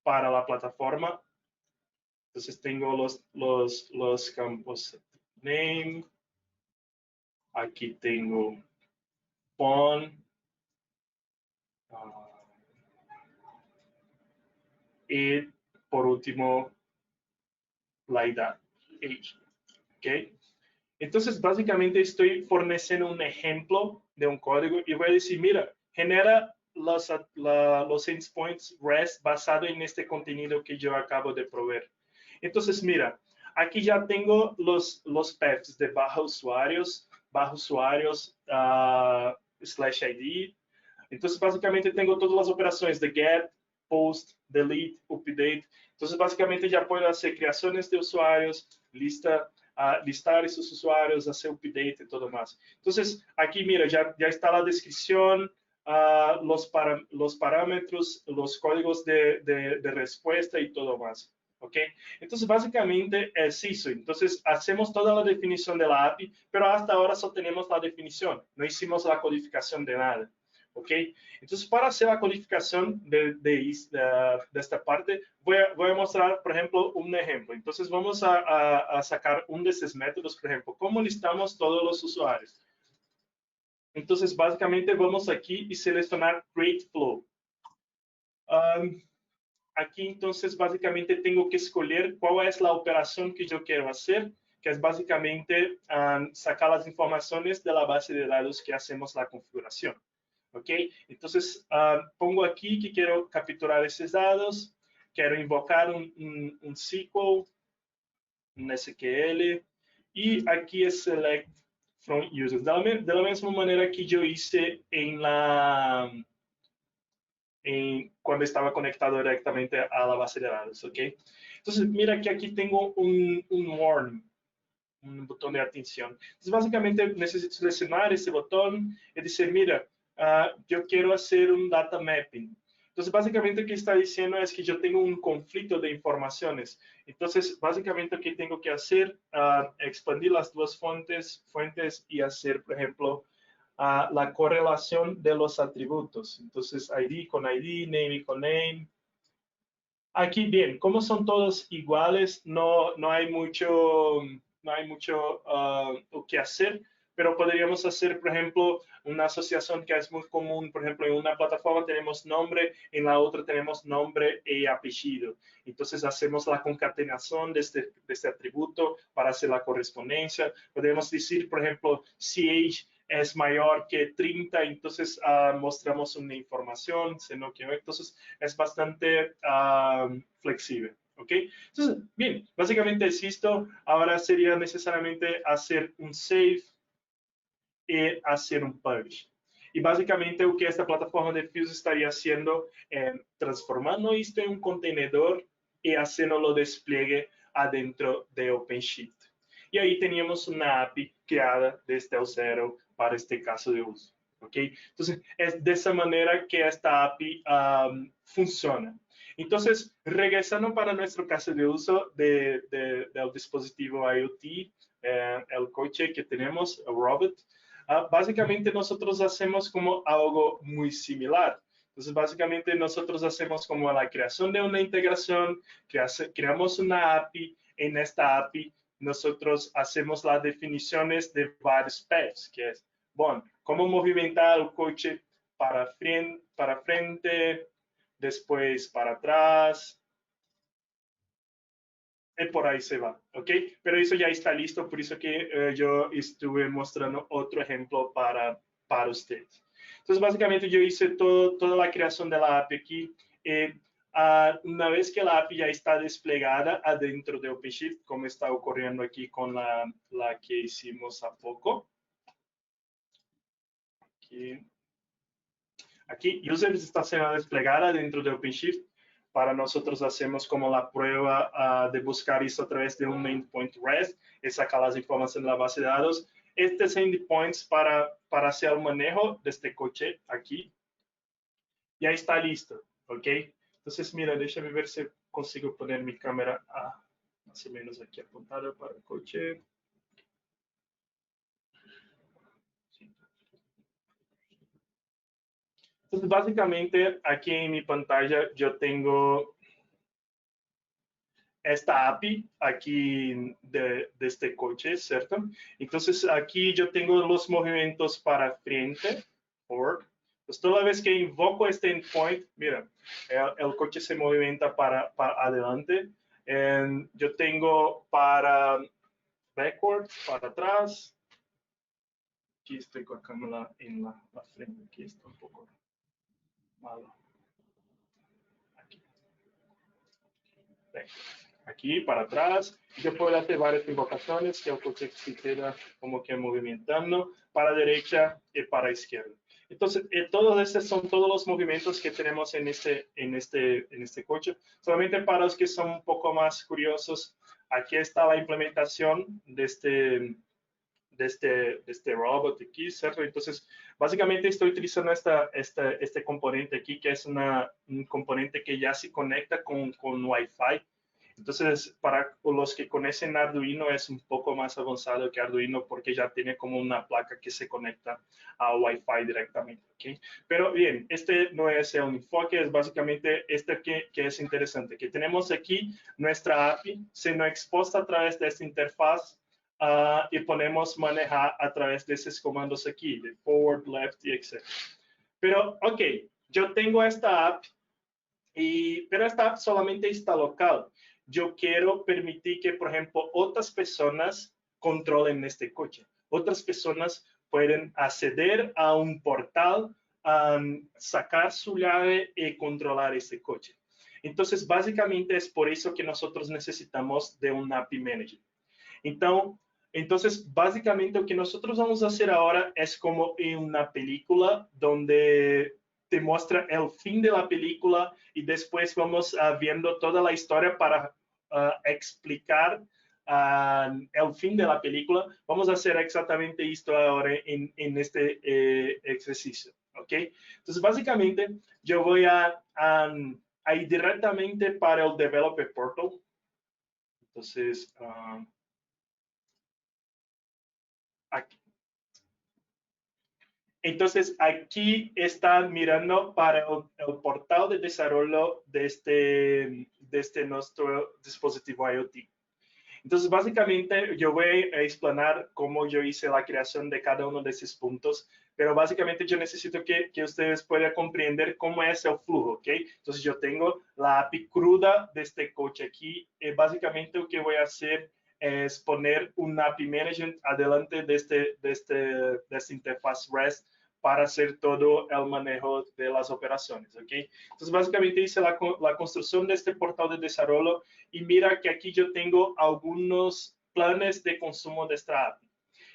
para la plataforma. Entonces tengo los campos name. Aquí tengo phone. Y por último, la edad, age. ¿Okay? Entonces, básicamente estoy forneciendo un ejemplo de un código y voy a decir, mira, genera los endpoints REST basado en este contenido que yo acabo de proveer. Entonces, mira, aquí ya tengo los paths de bajo usuarios /ID. Entonces, básicamente tengo todas las operaciones de get, post, delete, update. Entonces, básicamente ya puedo hacer creaciones de usuarios, listar esos usuarios, hacer update y todo más. Entonces, aquí mira, ya está la descripción, los parámetros, los códigos de respuesta y todo más. ¿Ok? Entonces, básicamente es eso. Entonces, hacemos toda la definición de la API, pero hasta ahora solo tenemos la definición. No hicimos la codificación de nada. ¿Ok? Entonces, para hacer la codificación de esta parte, voy a mostrar, por ejemplo, un ejemplo. Entonces, vamos a sacar un de esos métodos, por ejemplo, cómo listamos todos los usuarios. Entonces, básicamente, vamos aquí y seleccionar Create Flow. Aquí, entonces, básicamente, tengo que escoger cuál es la operación que yo quiero hacer, que es básicamente sacar las informaciones de la base de datos que hacemos la configuración. ¿Ok? Entonces, pongo aquí que quiero capturar esos datos, quiero invocar un SQL, un SQL, y aquí es Select from Users. De la misma manera que yo hice cuando estaba conectado directamente a la base de datos. ¿Ok? Entonces, mira que aquí tengo un warning, un botón de atención. Entonces, básicamente, necesito seleccionar ese botón y decir, mira, yo quiero hacer un data mapping. Entonces, básicamente, lo que está diciendo es que yo tengo un conflicto de informaciones. Entonces, básicamente, lo que tengo que hacer es expandir las dos fuentes y hacer, por ejemplo, la correlación de los atributos. Entonces, ID con ID, name con name. Aquí, bien, como son todos iguales, no hay mucho que hacer, pero podríamos hacer, por ejemplo, una asociación que es muy común. Por ejemplo, en una plataforma tenemos nombre, en la otra tenemos nombre y apellido. Entonces, hacemos la concatenación de este atributo para hacer la correspondencia. Podemos decir, por ejemplo, si age es mayor que 30, entonces mostramos una información, sino que entonces es bastante flexible. ¿Ok? Entonces, bien, básicamente es esto. Ahora sería necesariamente hacer un save y hacer un publish. Y básicamente lo que esta plataforma de Fuse estaría haciendo es transformando esto en un contenedor y haciéndolo despliegue adentro de OpenShift. Y ahí teníamos una API creada desde el cero para este caso de uso. ¿Ok? Entonces, es de esa manera que esta API funciona. Entonces, regresando para nuestro caso de uso del dispositivo IoT, el coche que tenemos, el robot, básicamente nosotros hacemos como algo muy similar. Entonces, básicamente nosotros hacemos como la creación de una integración, creamos una API. En esta API nosotros hacemos las definiciones de varios paths, que es, bueno, cómo movimentar el coche para frente, después para atrás, y por ahí se va, ¿ok? Pero eso ya está listo, por eso que yo estuve mostrando otro ejemplo para ustedes. Entonces, básicamente yo hice toda la creación de la API aquí. Una vez que la API ya está desplegada adentro de OpenShift, como está ocurriendo aquí con la que hicimos a poco. Aquí, users está siendo desplegada dentro de OpenShift. Para nosotros hacemos como la prueba de buscar eso a través de un endpoint REST y sacar las informaciones de la base de datos. estos endpoints para hacer el manejo de este coche aquí. Ya está listo, ¿ok? Entonces, mira, déjame ver si consigo poner mi cámara más o menos aquí apuntada para el coche. Entonces, básicamente, aquí en mi pantalla yo tengo esta API aquí de este coche, ¿cierto? Entonces, aquí yo tengo los movimientos para frente, forward. Pues toda vez que invoco este endpoint, mira, el coche se movimenta para adelante. Yo tengo para backward, para atrás. Aquí estoy con la cámara en la frente, aquí está un poco malo. Aquí. Aquí para atrás. Yo puedo hacer varias invocaciones que el coche se queda como que movimentando para derecha y para izquierda. Entonces, todos estos son todos los movimientos que tenemos en este coche. Solamente para los que son un poco más curiosos, aquí está la implementación de este robot aquí, ¿cierto? Entonces, básicamente estoy utilizando este componente aquí, que es un componente que ya se conecta con Wi-Fi. Entonces, para los que conocen Arduino, es un poco más avanzado que Arduino porque ya tiene como una placa que se conecta a Wi-Fi directamente, ¿ok? Pero bien, este no es el enfoque, es básicamente este que es interesante, que tenemos aquí nuestra API, se nos expuesta a través de esta interfaz y podemos manejar a través de esos comandos aquí, de forward, left y etc. Pero, ok, yo tengo esta app, pero esta app solamente está local. Yo quiero permitir que, por ejemplo, otras personas controlen este coche. Otras personas pueden acceder a un portal, sacar su llave y controlar este coche. Entonces, básicamente es por eso que nosotros necesitamos de un API Manager. Entonces, básicamente lo que nosotros vamos a hacer ahora es como en una película donde te muestra el fin de la película y después vamos viendo toda la historia para explicar el fin de la película. Vamos a hacer exactamente esto ahora en este ejercicio, ¿ok? Entonces, básicamente, yo voy a ir directamente para el Developer Portal. Entonces, aquí. Entonces, aquí están mirando para el portal de desarrollo de este nuestro dispositivo IoT. Entonces, básicamente, yo voy a explicar cómo yo hice la creación de cada uno de esos puntos, pero básicamente yo necesito que ustedes puedan comprender cómo es el flujo, ¿ok? Entonces, yo tengo la API cruda de este coche aquí, y básicamente lo que voy a hacer es poner un API Management adelante de esta interfaz REST para hacer todo el manejo de las operaciones, ¿ok? Entonces, básicamente hice la construcción de este portal de desarrollo y mira que aquí yo tengo algunos planes de consumo de esta API.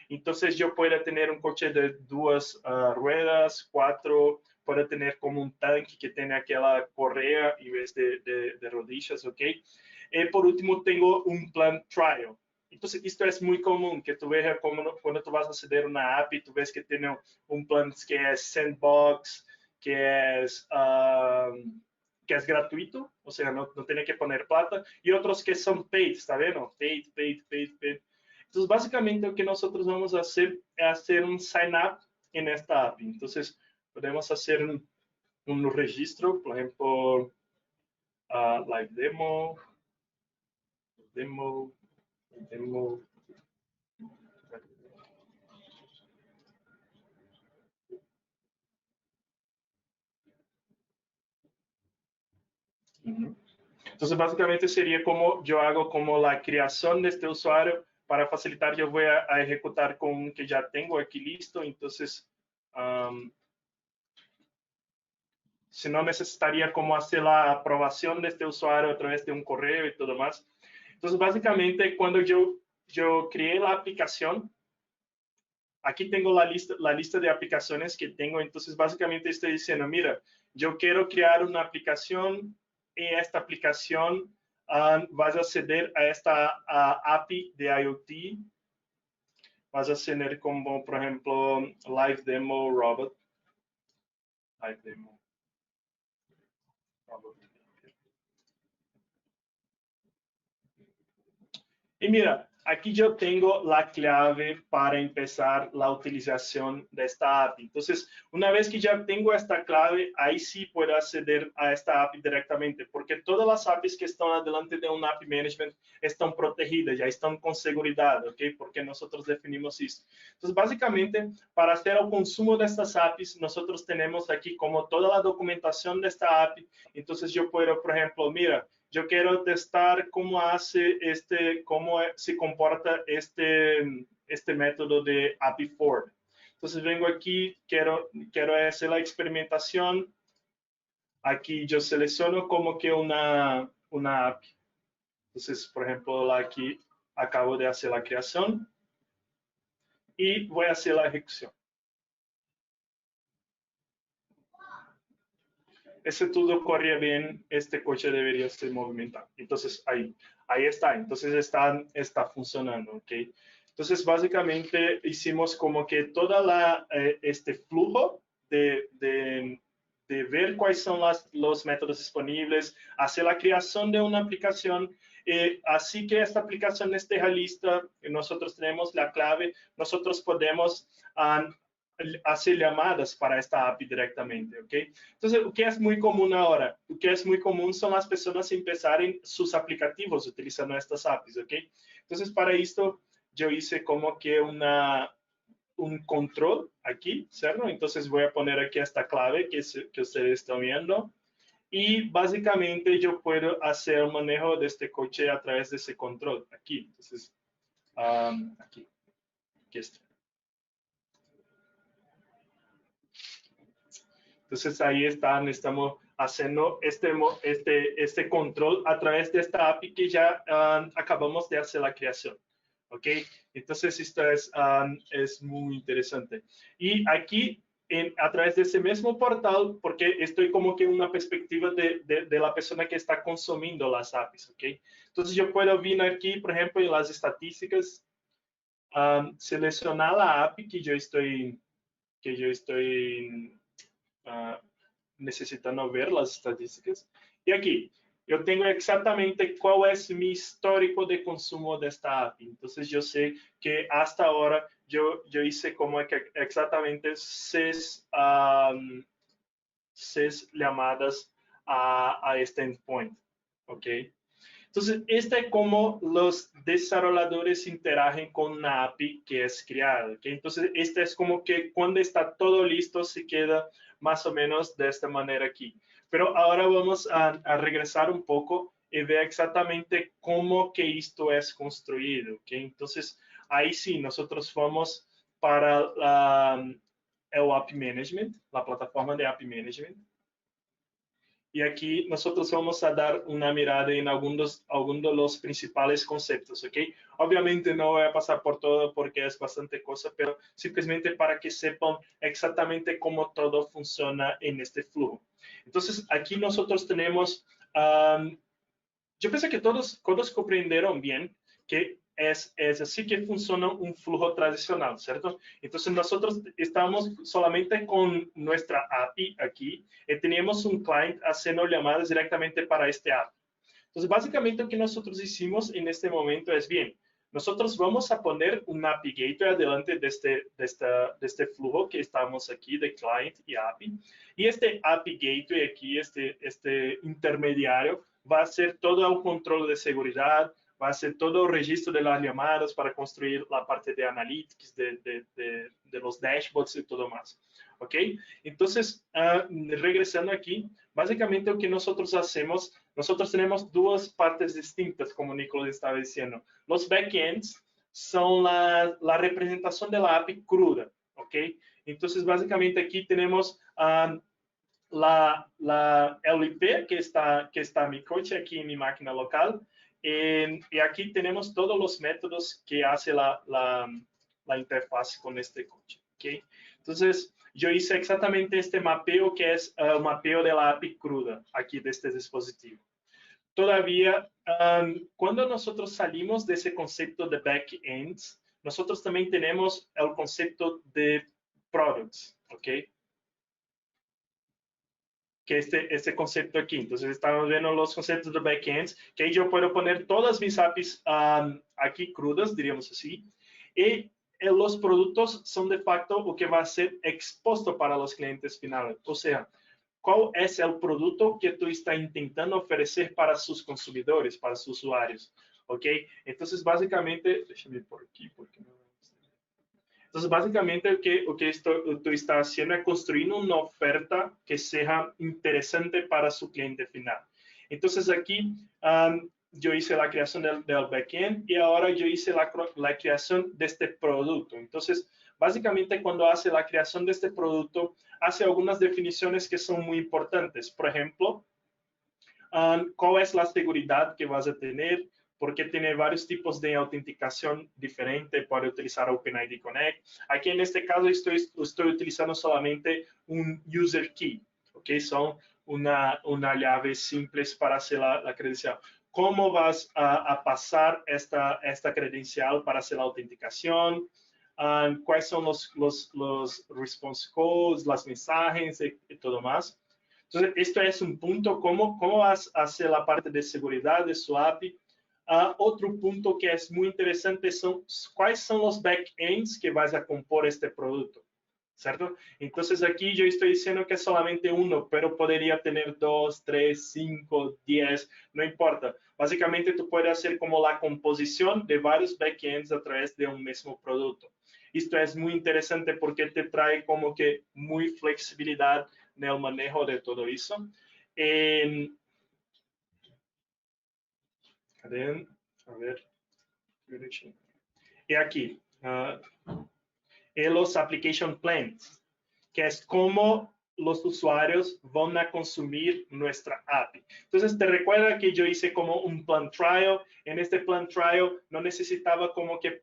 Entonces, yo puedo tener un coche de 2 ruedas, 4, puedo tener como un tanque que tiene aquella correa en vez de rodillas, ¿ok? Por último, tengo un plan trial. Entonces, esto es muy común, que tú veas cuando tú vas a acceder a una API, tú ves que tiene un plan que es sandbox, que es gratuito, o sea, no tiene que poner plata, y otros que son paid, ¿está bien? Paid. Entonces, básicamente lo que nosotros vamos a hacer es hacer un sign up en esta API. Entonces, podemos hacer un registro, por ejemplo, live demo. Entonces, básicamente sería como yo hago como la creación de este usuario. Para facilitar, yo voy a ejecutar con que ya tengo aquí listo. Entonces, si no necesitaría como hacer la aprobación de este usuario a través de un correo y todo más. Entonces, básicamente, cuando yo creé la aplicación, aquí tengo la lista de aplicaciones que tengo. Entonces, básicamente estoy diciendo, mira, yo quiero crear una aplicación y esta aplicación vas a acceder a esta API de IoT vas a tener como, por ejemplo, Live Demo Robot. Live Demo Robot. Y mira, aquí yo tengo la clave para empezar la utilización de esta API. Entonces, una vez que ya tengo esta clave, ahí sí puedo acceder a esta API directamente, porque todas las APIs que están adelante de un API Management están protegidas, ya están con seguridad, ¿ok? Porque nosotros definimos esto. Entonces, básicamente, para hacer el consumo de estas APIs, nosotros tenemos aquí como toda la documentación de esta API. Entonces, yo puedo, por ejemplo, mira, yo quiero testar cómo se comporta este método de API Forward. Entonces vengo aquí, quiero hacer la experimentación. Aquí yo selecciono como que una API. Entonces, por ejemplo, aquí acabo de hacer la creación y voy a hacer la ejecución. Ese todo corría bien, este coche debería ser movimentado. Entonces, ahí está. Entonces, está funcionando, ¿ok? Entonces, básicamente, hicimos como que toda este flujo de ver cuáles son los métodos disponibles, hacer la creación de una aplicación, así que esta aplicación esté lista, nosotros tenemos la clave, nosotros podemos hacer llamadas para esta API directamente, ¿ok? Entonces, o que es muy común ahora? O que es muy común son las personas empezarem sus aplicativos utilizando estas APIs, ¿ok? Entonces, para esto, yo hice como que un control aquí, ¿cierto? Entonces, voy a poner aquí esta clave que ustedes están viendo. Y básicamente yo puedo hacer el manejo de este coche a través de ese control aquí. Entonces, aquí está. Entonces ahí estamos haciendo este control a través de esta API que ya acabamos de hacer la creación. ¿Ok? Entonces esto es muy interesante. Y aquí, a través de ese mismo portal, porque estoy como que en una perspectiva de la persona que está consumiendo las APIs. ¿Ok? Entonces yo puedo venir aquí, por ejemplo, en las estadísticas, seleccionar la API que yo estoy necesitando ver las estadísticas. Y aquí, yo tengo exactamente cuál es mi histórico de consumo de esta API. Entonces, yo sé que hasta ahora yo hice como que exactamente 6 llamadas a este endpoint. ¿Ok? Entonces, este es como los desarrolladores interagen con una API que es creada. ¿Okay? Entonces, este es como que cuando está todo listo, se queda más o menos de esta manera aquí. Pero ahora vamos a regresar un poco y ver exactamente cómo que esto es construido. ¿Okay? Entonces, ahí sí, nosotros vamos para el API Management, la plataforma de API Management. Y aquí nosotros vamos a dar una mirada en algunos de los principales conceptos, ¿ok? Obviamente no voy a pasar por todo porque es bastante cosa, pero simplemente para que sepan exactamente cómo todo funciona en este flujo. Entonces, aquí nosotros tenemos, yo pensé que todos comprendieron bien que es así que funciona un flujo tradicional, ¿cierto? Entonces nosotros estamos solamente con nuestra API aquí y tenemos un client haciendo llamadas directamente para este API. Entonces básicamente lo que nosotros hicimos en este momento es bien, nosotros vamos a poner un API Gateway adelante de este flujo que estamos aquí de client y API. Y este API Gateway aquí, este intermediario, va a hacer todo el control de seguridad, va a hacer todo el registro de las llamadas para construir la parte de analytics, de los dashboards y todo más. ¿Ok? Entonces, regresando aquí, básicamente lo que nosotros hacemos, nosotros tenemos dos partes distintas, como Nicolás estaba diciendo. Los backends son la representación de la API cruda. ¿Ok? Entonces, básicamente aquí tenemos el IP que está mi coche aquí en mi máquina local. Y aquí tenemos todos los métodos que hace la interfaz con este coche. ¿Okay? Entonces, yo hice exactamente este mapeo que es el mapeo de la API cruda aquí de este dispositivo. Todavía, cuando nosotros salimos de ese concepto de backends, nosotros también tenemos el concepto de products, ¿ok? Que este concepto aquí. Entonces estamos viendo los conceptos de backends, que ahí yo puedo poner todas mis APIs aquí crudas, diríamos así, y los productos son de facto lo que va a ser expuesto para los clientes finales. O sea, ¿cuál es el producto que tú estás intentando ofrecer para sus consumidores, para sus usuarios? ¿Ok? Entonces, básicamente, déjame ir por aquí, porque no... Entonces, básicamente, lo que tú estás haciendo es construir una oferta que sea interesante para su cliente final. Entonces, aquí yo hice la creación del backend y ahora yo hice la creación de este producto. Entonces, básicamente, cuando hace la creación de este producto, hace algunas definiciones que son muy importantes. Por ejemplo, ¿cuál es la seguridad que vas a tener? Porque tiene varios tipos de autenticación diferente, puede utilizar OpenID Connect. Aquí en este caso estoy utilizando solamente un user key, ¿ok? Son una llave simple para hacer la credencial. ¿Cómo vas a pasar esta credencial para hacer la autenticación? ¿Cuáles son los response codes, las mensajes y todo más? Entonces, esto es un punto, ¿cómo vas a hacer la parte de seguridad de su API? Otro punto que es muy interesante son cuáles son los backends que vas a compor este producto, ¿cierto? Entonces, aquí yo estoy diciendo que es solamente uno, pero podría tener 2, 3, 5, 10, no importa. Básicamente, tú puedes hacer como la composición de varios backends a través de un mismo producto. Esto es muy interesante porque te trae como que muy flexibilidad en el manejo de todo eso. A ver. Y aquí, en los application plans, que es cómo los usuarios van a consumir nuestra API. Entonces, te recuerda que yo hice como un plan trial. En este plan trial no necesitaba como que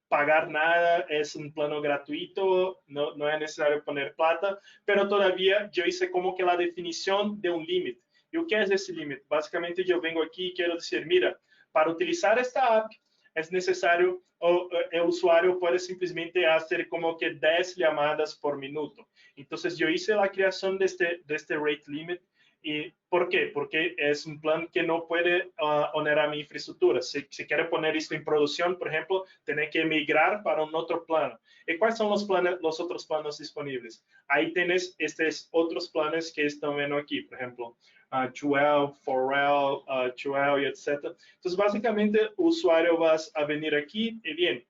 pagar nada, es un plano gratuito, no es necesario poner plata, pero todavía yo hice como que la definición de un límite. ¿Y qué es ese límite? Básicamente yo vengo aquí y quiero decir, mira, para utilizar esta app es necesario, o el usuario puede simplemente hacer como que 10 llamadas por minuto. Entonces yo hice la creación de este rate limit. ¿Y por qué? Porque es un plan que no puede onerar mi infraestructura. Si quiere poner esto en producción, por ejemplo, tiene que migrar para un otro plano. ¿Y cuáles son los otros planos disponibles? Ahí tienes estos otros planes que están viendo aquí, por ejemplo, 12, 4L, 2L, etc. Entonces, básicamente, el usuario va a venir aquí y bien.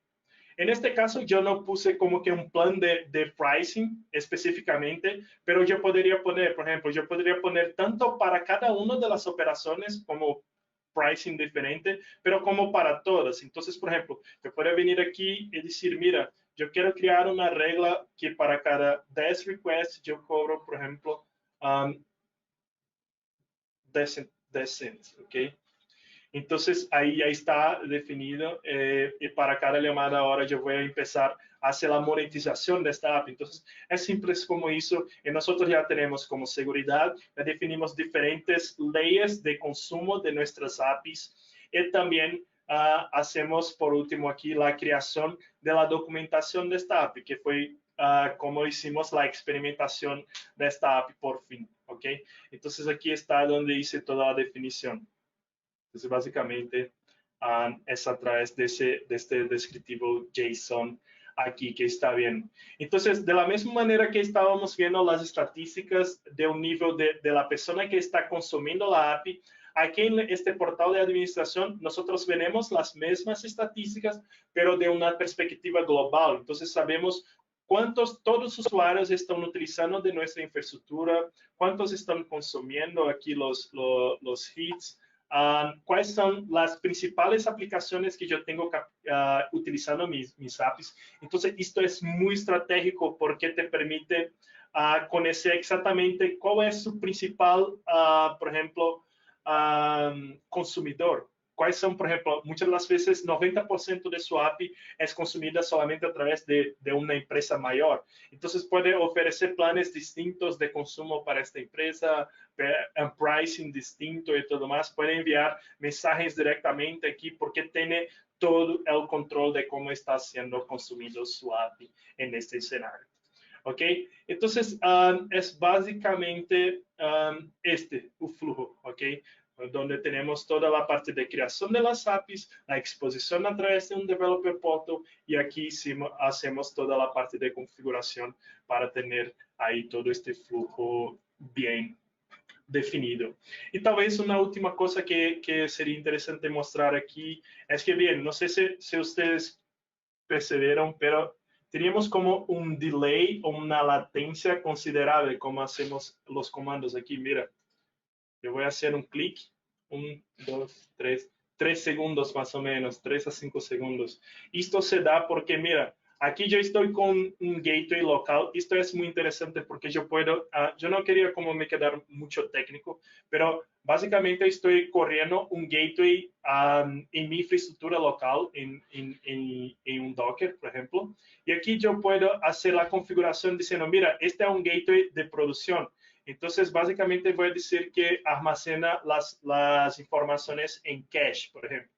En este caso, yo no puse como que un plan de pricing específicamente, pero yo podría poner, por ejemplo, yo podría poner tanto para cada una de las operaciones como pricing diferente, pero como para todas. Entonces, por ejemplo, yo puedo venir aquí y decir, mira, yo quiero crear una regla que para cada 10 requests yo cobro, por ejemplo, 10 cents, ¿ok? Entonces, ahí ya está definido y para cada llamada ahora yo voy a empezar a hacer la monetización de esta app. Entonces, es simple como eso. Y nosotros ya tenemos como seguridad, ya definimos diferentes leyes de consumo de nuestras APIs y también hacemos por último aquí la creación de la documentación de esta API, que fue como hicimos la experimentación de esta API por fin, ¿ok? Entonces, aquí está donde hice toda la definición. Entonces, básicamente, es a través de este descriptivo JSON aquí que está bien. Entonces, de la misma manera que estábamos viendo las estadísticas de un nivel de la persona que está consumiendo la API, aquí en este portal de administración, nosotros veremos las mismas estadísticas, pero de una perspectiva global. Entonces, sabemos cuántos todos los usuarios están utilizando de nuestra infraestructura, cuántos están consumiendo aquí los hits, cuáles son las principales aplicaciones que yo tengo utilizando mis APIs. Entonces, esto es muy estratégico porque te permite conocer exactamente cuál es su principal, por ejemplo, consumidor. ¿Cuáles son, por ejemplo, muchas de las veces 90% de su API es consumida solamente a través de una empresa mayor? Entonces puede ofrecer planes distintos de consumo para esta empresa, pricing distinto y todo más. Puede enviar mensajes directamente aquí porque tiene todo el control de cómo está siendo consumido su API en este escenario. ¿Ok? Entonces, es básicamente el flujo, ¿ok? Donde tenemos toda la parte de creación de las APIs, la exposición a través de un developer portal, y aquí hacemos toda la parte de configuración para tener ahí todo este flujo bien definido. Y tal vez una última cosa que sería interesante mostrar aquí es que, bien, no sé si ustedes percibieron, pero teníamos como un delay o una latencia considerable como hacemos los comandos aquí. Mira, yo voy a hacer un clic, 1, 2, 3 segundos más o menos, 3 a 5 segundos. Esto se da porque, mira, aquí yo estoy con un gateway local. Esto es muy interesante porque yo puedo, yo no quería como me quedar mucho técnico, pero básicamente estoy corriendo un gateway en mi infraestructura local, en un Docker, por ejemplo. Y aquí yo puedo hacer la configuración diciendo, mira, este es un gateway de producción. Entonces, básicamente voy a decir que almacena las informaciones en cache, por ejemplo.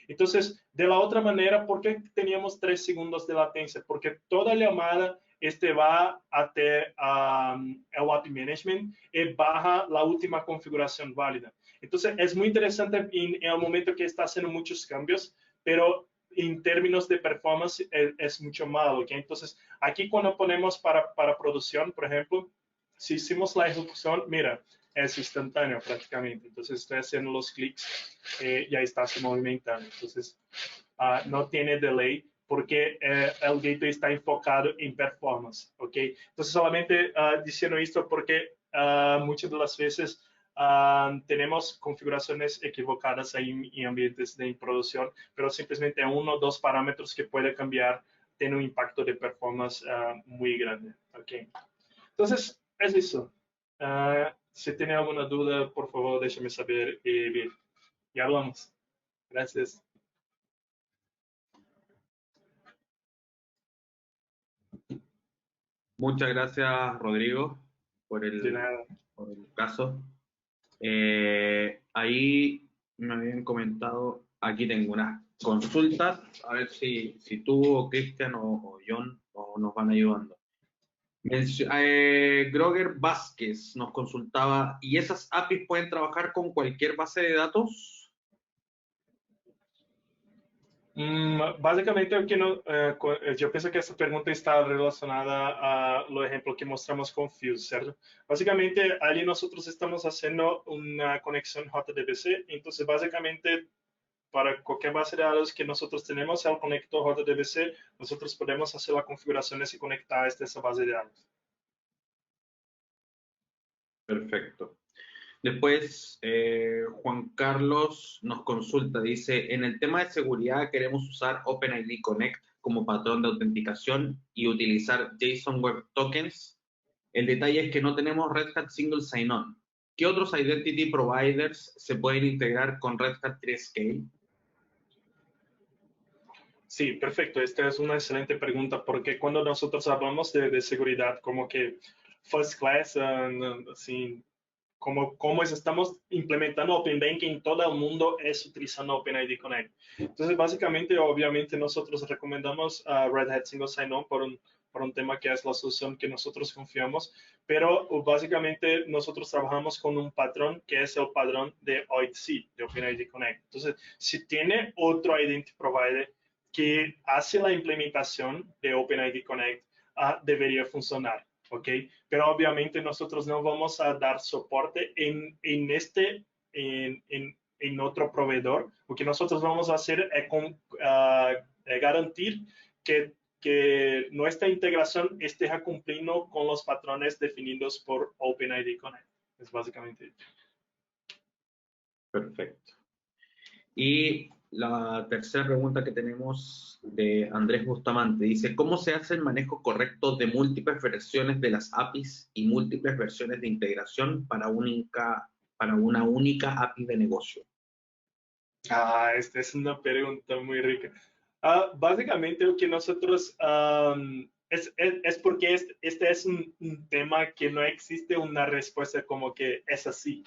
Entonces, de la otra manera, ¿por qué teníamos 3 segundos de latencia? Porque toda llamada va hasta el API Management y baja la última configuración válida. Entonces, es muy interesante en el momento que está haciendo muchos cambios, pero en términos de performance es mucho malo. ¿Okay? Entonces, aquí cuando ponemos para producción, por ejemplo, si hicimos la ejecución, mira, es instantáneo prácticamente. Entonces estoy haciendo los clics, ya está se movimentando. Entonces no tiene delay porque el gateway está enfocado en performance, ¿ok? Entonces solamente diciendo esto porque muchas de las veces tenemos configuraciones equivocadas ahí en ambientes de producción, pero simplemente uno o dos parámetros que puede cambiar tiene un impacto de performance muy grande, ¿ok? Entonces, es eso. Si tiene alguna duda, por favor, déjeme saber y bien, ya hablamos. Gracias. Muchas gracias, Rodrigo, por De nada. por el caso. Ahí me habían comentado, aquí tengo unas consultas, a ver si tú o Cristian o John nos van ayudando. Groger Vázquez nos consultaba, ¿y esas APIs pueden trabajar con cualquier base de datos? Básicamente, yo pienso que esta pregunta está relacionada a los ejemplos que mostramos con Fuse, ¿cierto? Básicamente, allí nosotros estamos haciendo una conexión JDBC, entonces básicamente para cualquier base de datos que nosotros tenemos al conector JDBC, nosotros podemos hacer las configuraciones y conectar a esa base de datos. Perfecto. Después, Juan Carlos nos consulta, dice, en el tema de seguridad queremos usar OpenID Connect como patrón de autenticación y utilizar JSON Web Tokens. El detalle es que no tenemos Red Hat Single Sign-On. ¿Qué otros identity providers se pueden integrar con Red Hat 3Scale? Sí, perfecto. Esta es una excelente pregunta porque cuando nosotros hablamos de seguridad, como que first class, así, como estamos implementando Open Banking, todo el mundo es utilizando OpenID Connect. Entonces, básicamente, obviamente, nosotros recomendamos Red Hat Single Sign-On por un tema que es la solución que nosotros confiamos, pero básicamente nosotros trabajamos con un patrón que es el patrón de OIDC, de OpenID Connect. Entonces, si tiene otro identity provider que hace la implementación de OpenID Connect, debería funcionar. ¿Ok? Pero obviamente nosotros no vamos a dar soporte en otro proveedor. Lo que nosotros vamos a hacer es garantir que nuestra integración esté cumpliendo con los patrones definidos por OpenID Connect. Es básicamente. Perfecto. Y la tercera pregunta que tenemos de Andrés Bustamante dice, ¿cómo se hace el manejo correcto de múltiples versiones de las APIs y múltiples versiones de integración para una única API de negocio? Esta es una pregunta muy rica. Básicamente lo que nosotros, es porque este es un tema que no existe una respuesta como que es así.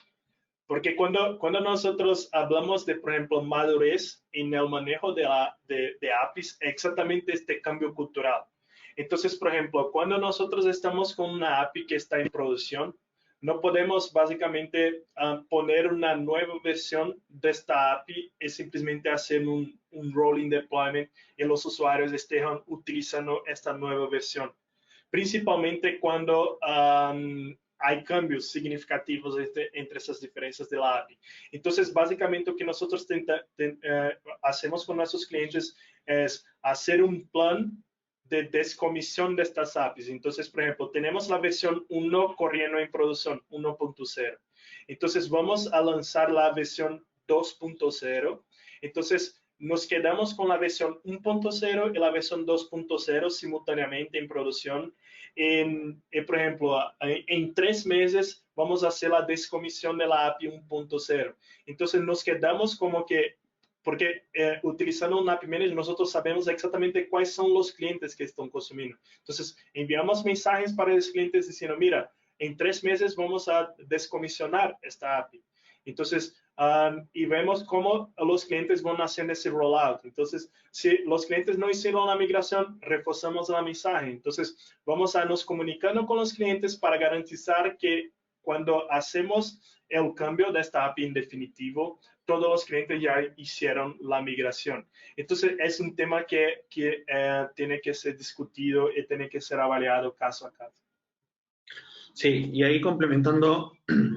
Porque cuando nosotros hablamos de, por ejemplo, madurez en el manejo de APIs, exactamente este cambio cultural. Entonces, por ejemplo, cuando nosotros estamos con una API que está en producción, no podemos básicamente poner una nueva versión de esta API y simplemente hacer un rolling deployment y los usuarios estén utilizando esta nueva versión. Principalmente cuando hay cambios significativos entre esas diferencias de la API. Entonces, básicamente lo que nosotros hacemos con nuestros clientes es hacer un plan de descomisión de estas APIs. Entonces, por ejemplo, tenemos la versión 1 corriendo en producción, 1.0. Entonces, vamos a lanzar la versión 2.0. Entonces, nos quedamos con la versión 1.0 y la versión 2.0 simultáneamente en producción. Por ejemplo, en 3 meses vamos a hacer la descomisión de la API 1.0. Entonces, nos quedamos como que porque utilizando un API Manager nosotros sabemos exactamente cuáles son los clientes que están consumiendo. Entonces, enviamos mensajes para los clientes diciendo, mira, en 3 meses vamos a descomisionar esta API. Entonces, y vemos cómo los clientes van haciendo ese rollout. Entonces, si los clientes no hicieron la migración, reforzamos el mensaje. Entonces, vamos a nos comunicando con los clientes para garantizar que cuando hacemos el cambio de esta API en definitivo, todos los clientes ya hicieron la migración. Entonces, es un tema que tiene que ser discutido y tiene que ser evaluado caso a caso. Sí, y ahí complementando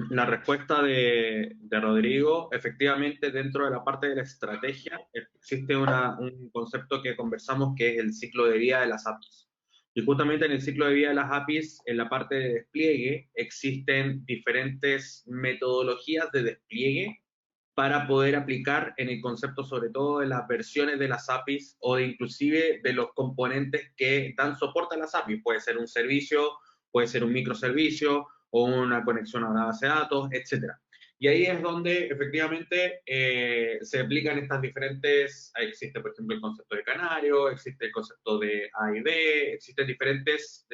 la respuesta de Rodrigo, efectivamente dentro de la parte de la estrategia existe un concepto que conversamos que es el ciclo de vida de las APIs. Y justamente en el ciclo de vida de las APIs, en la parte de despliegue, existen diferentes metodologías de despliegue para poder aplicar en el concepto sobre todo de las versiones de las APIs o de inclusive de los componentes que dan soporte a las APIs. Puede ser un servicio, puede ser un microservicio o una conexión a una base de datos, etc. Y ahí es donde efectivamente se aplican estas diferentes, existe por ejemplo el concepto de canario, existe el concepto de A y B, existen diferentes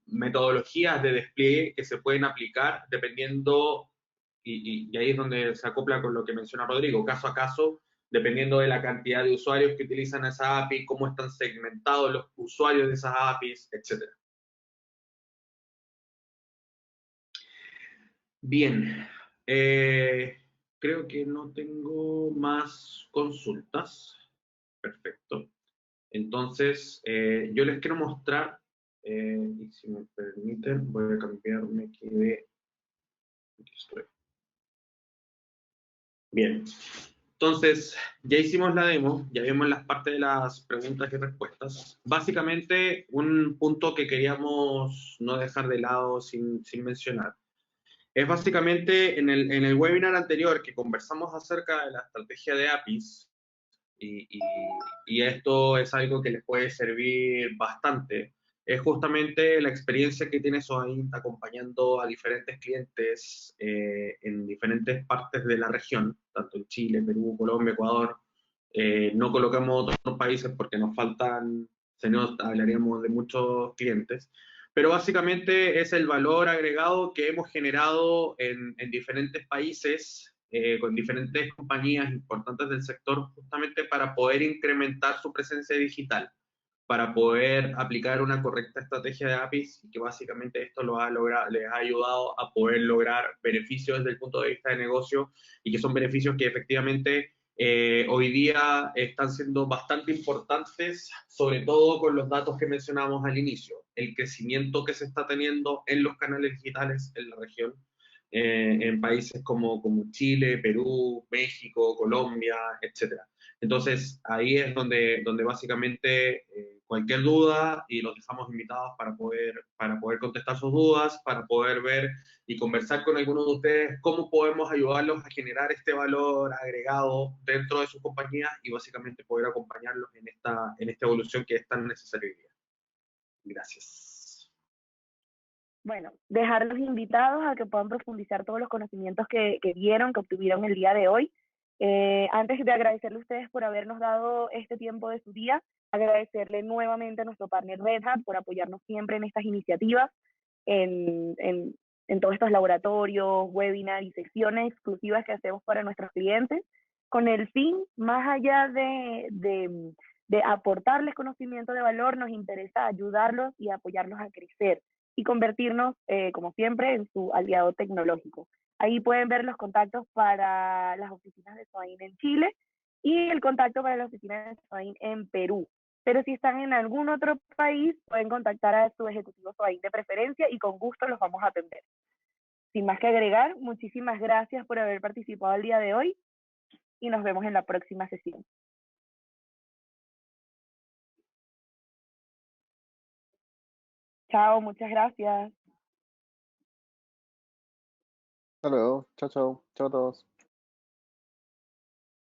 metodologías de despliegue que se pueden aplicar dependiendo, y ahí es donde se acopla con lo que menciona Rodrigo, caso a caso, dependiendo de la cantidad de usuarios que utilizan esa API, cómo están segmentados los usuarios de esas APIs, etc. Bien, creo que no tengo más consultas. Perfecto. Entonces, yo les quiero mostrar, y si me permiten, voy a cambiarme aquí de... Aquí estoy. Bien. Entonces, ya hicimos la demo, ya vimos las partes de las preguntas y respuestas. Básicamente, un punto que queríamos no dejar de lado sin mencionar es básicamente en el webinar anterior que conversamos acerca de la estrategia de APIs, y esto es algo que les puede servir bastante, es justamente la experiencia que tiene Soain acompañando a diferentes clientes en diferentes partes de la región, tanto en Chile, Perú, Colombia, Ecuador. No colocamos otros países porque nos faltan, si no hablaríamos de muchos clientes, pero básicamente es el valor agregado que hemos generado en diferentes países con diferentes compañías importantes del sector justamente para poder incrementar su presencia digital, para poder aplicar una correcta estrategia de APIs y que básicamente esto les ha ayudado a poder lograr beneficios desde el punto de vista de negocio y que son beneficios que efectivamente hoy día están siendo bastante importantes, sobre todo con los datos que mencionamos al inicio, el crecimiento que se está teniendo en los canales digitales en la región, en países como Chile, Perú, México, Colombia, etc. Entonces, ahí es donde básicamente cualquier duda, y los dejamos invitados para poder contestar sus dudas, para poder ver y conversar con algunos de ustedes cómo podemos ayudarlos a generar este valor agregado dentro de sus compañías y básicamente poder acompañarlos en esta evolución que es tan necesaria hoy día. Gracias. Bueno, dejarlos invitados a que puedan profundizar todos los conocimientos que vieron, que obtuvieron el día de hoy. Antes de agradecerle a ustedes por habernos dado este tiempo de su día, agradecerle nuevamente a nuestro partner Red Hat por apoyarnos siempre en estas iniciativas, en en todos estos laboratorios, webinars y secciones exclusivas que hacemos para nuestros clientes, con el fin, más allá de aportarles conocimiento de valor, nos interesa ayudarlos y apoyarlos a crecer y convertirnos, como siempre, en su aliado tecnológico. Ahí pueden ver los contactos para las oficinas de SOAIN en Chile y el contacto para la oficina de SOAIN en Perú. Pero si están en algún otro país, pueden contactar a su ejecutivo SOAIN de preferencia y con gusto los vamos a atender. Sin más que agregar, muchísimas gracias por haber participado el día de hoy y nos vemos en la próxima sesión. Chao, muchas gracias. Hasta luego. Chao, chao. Chao a todos.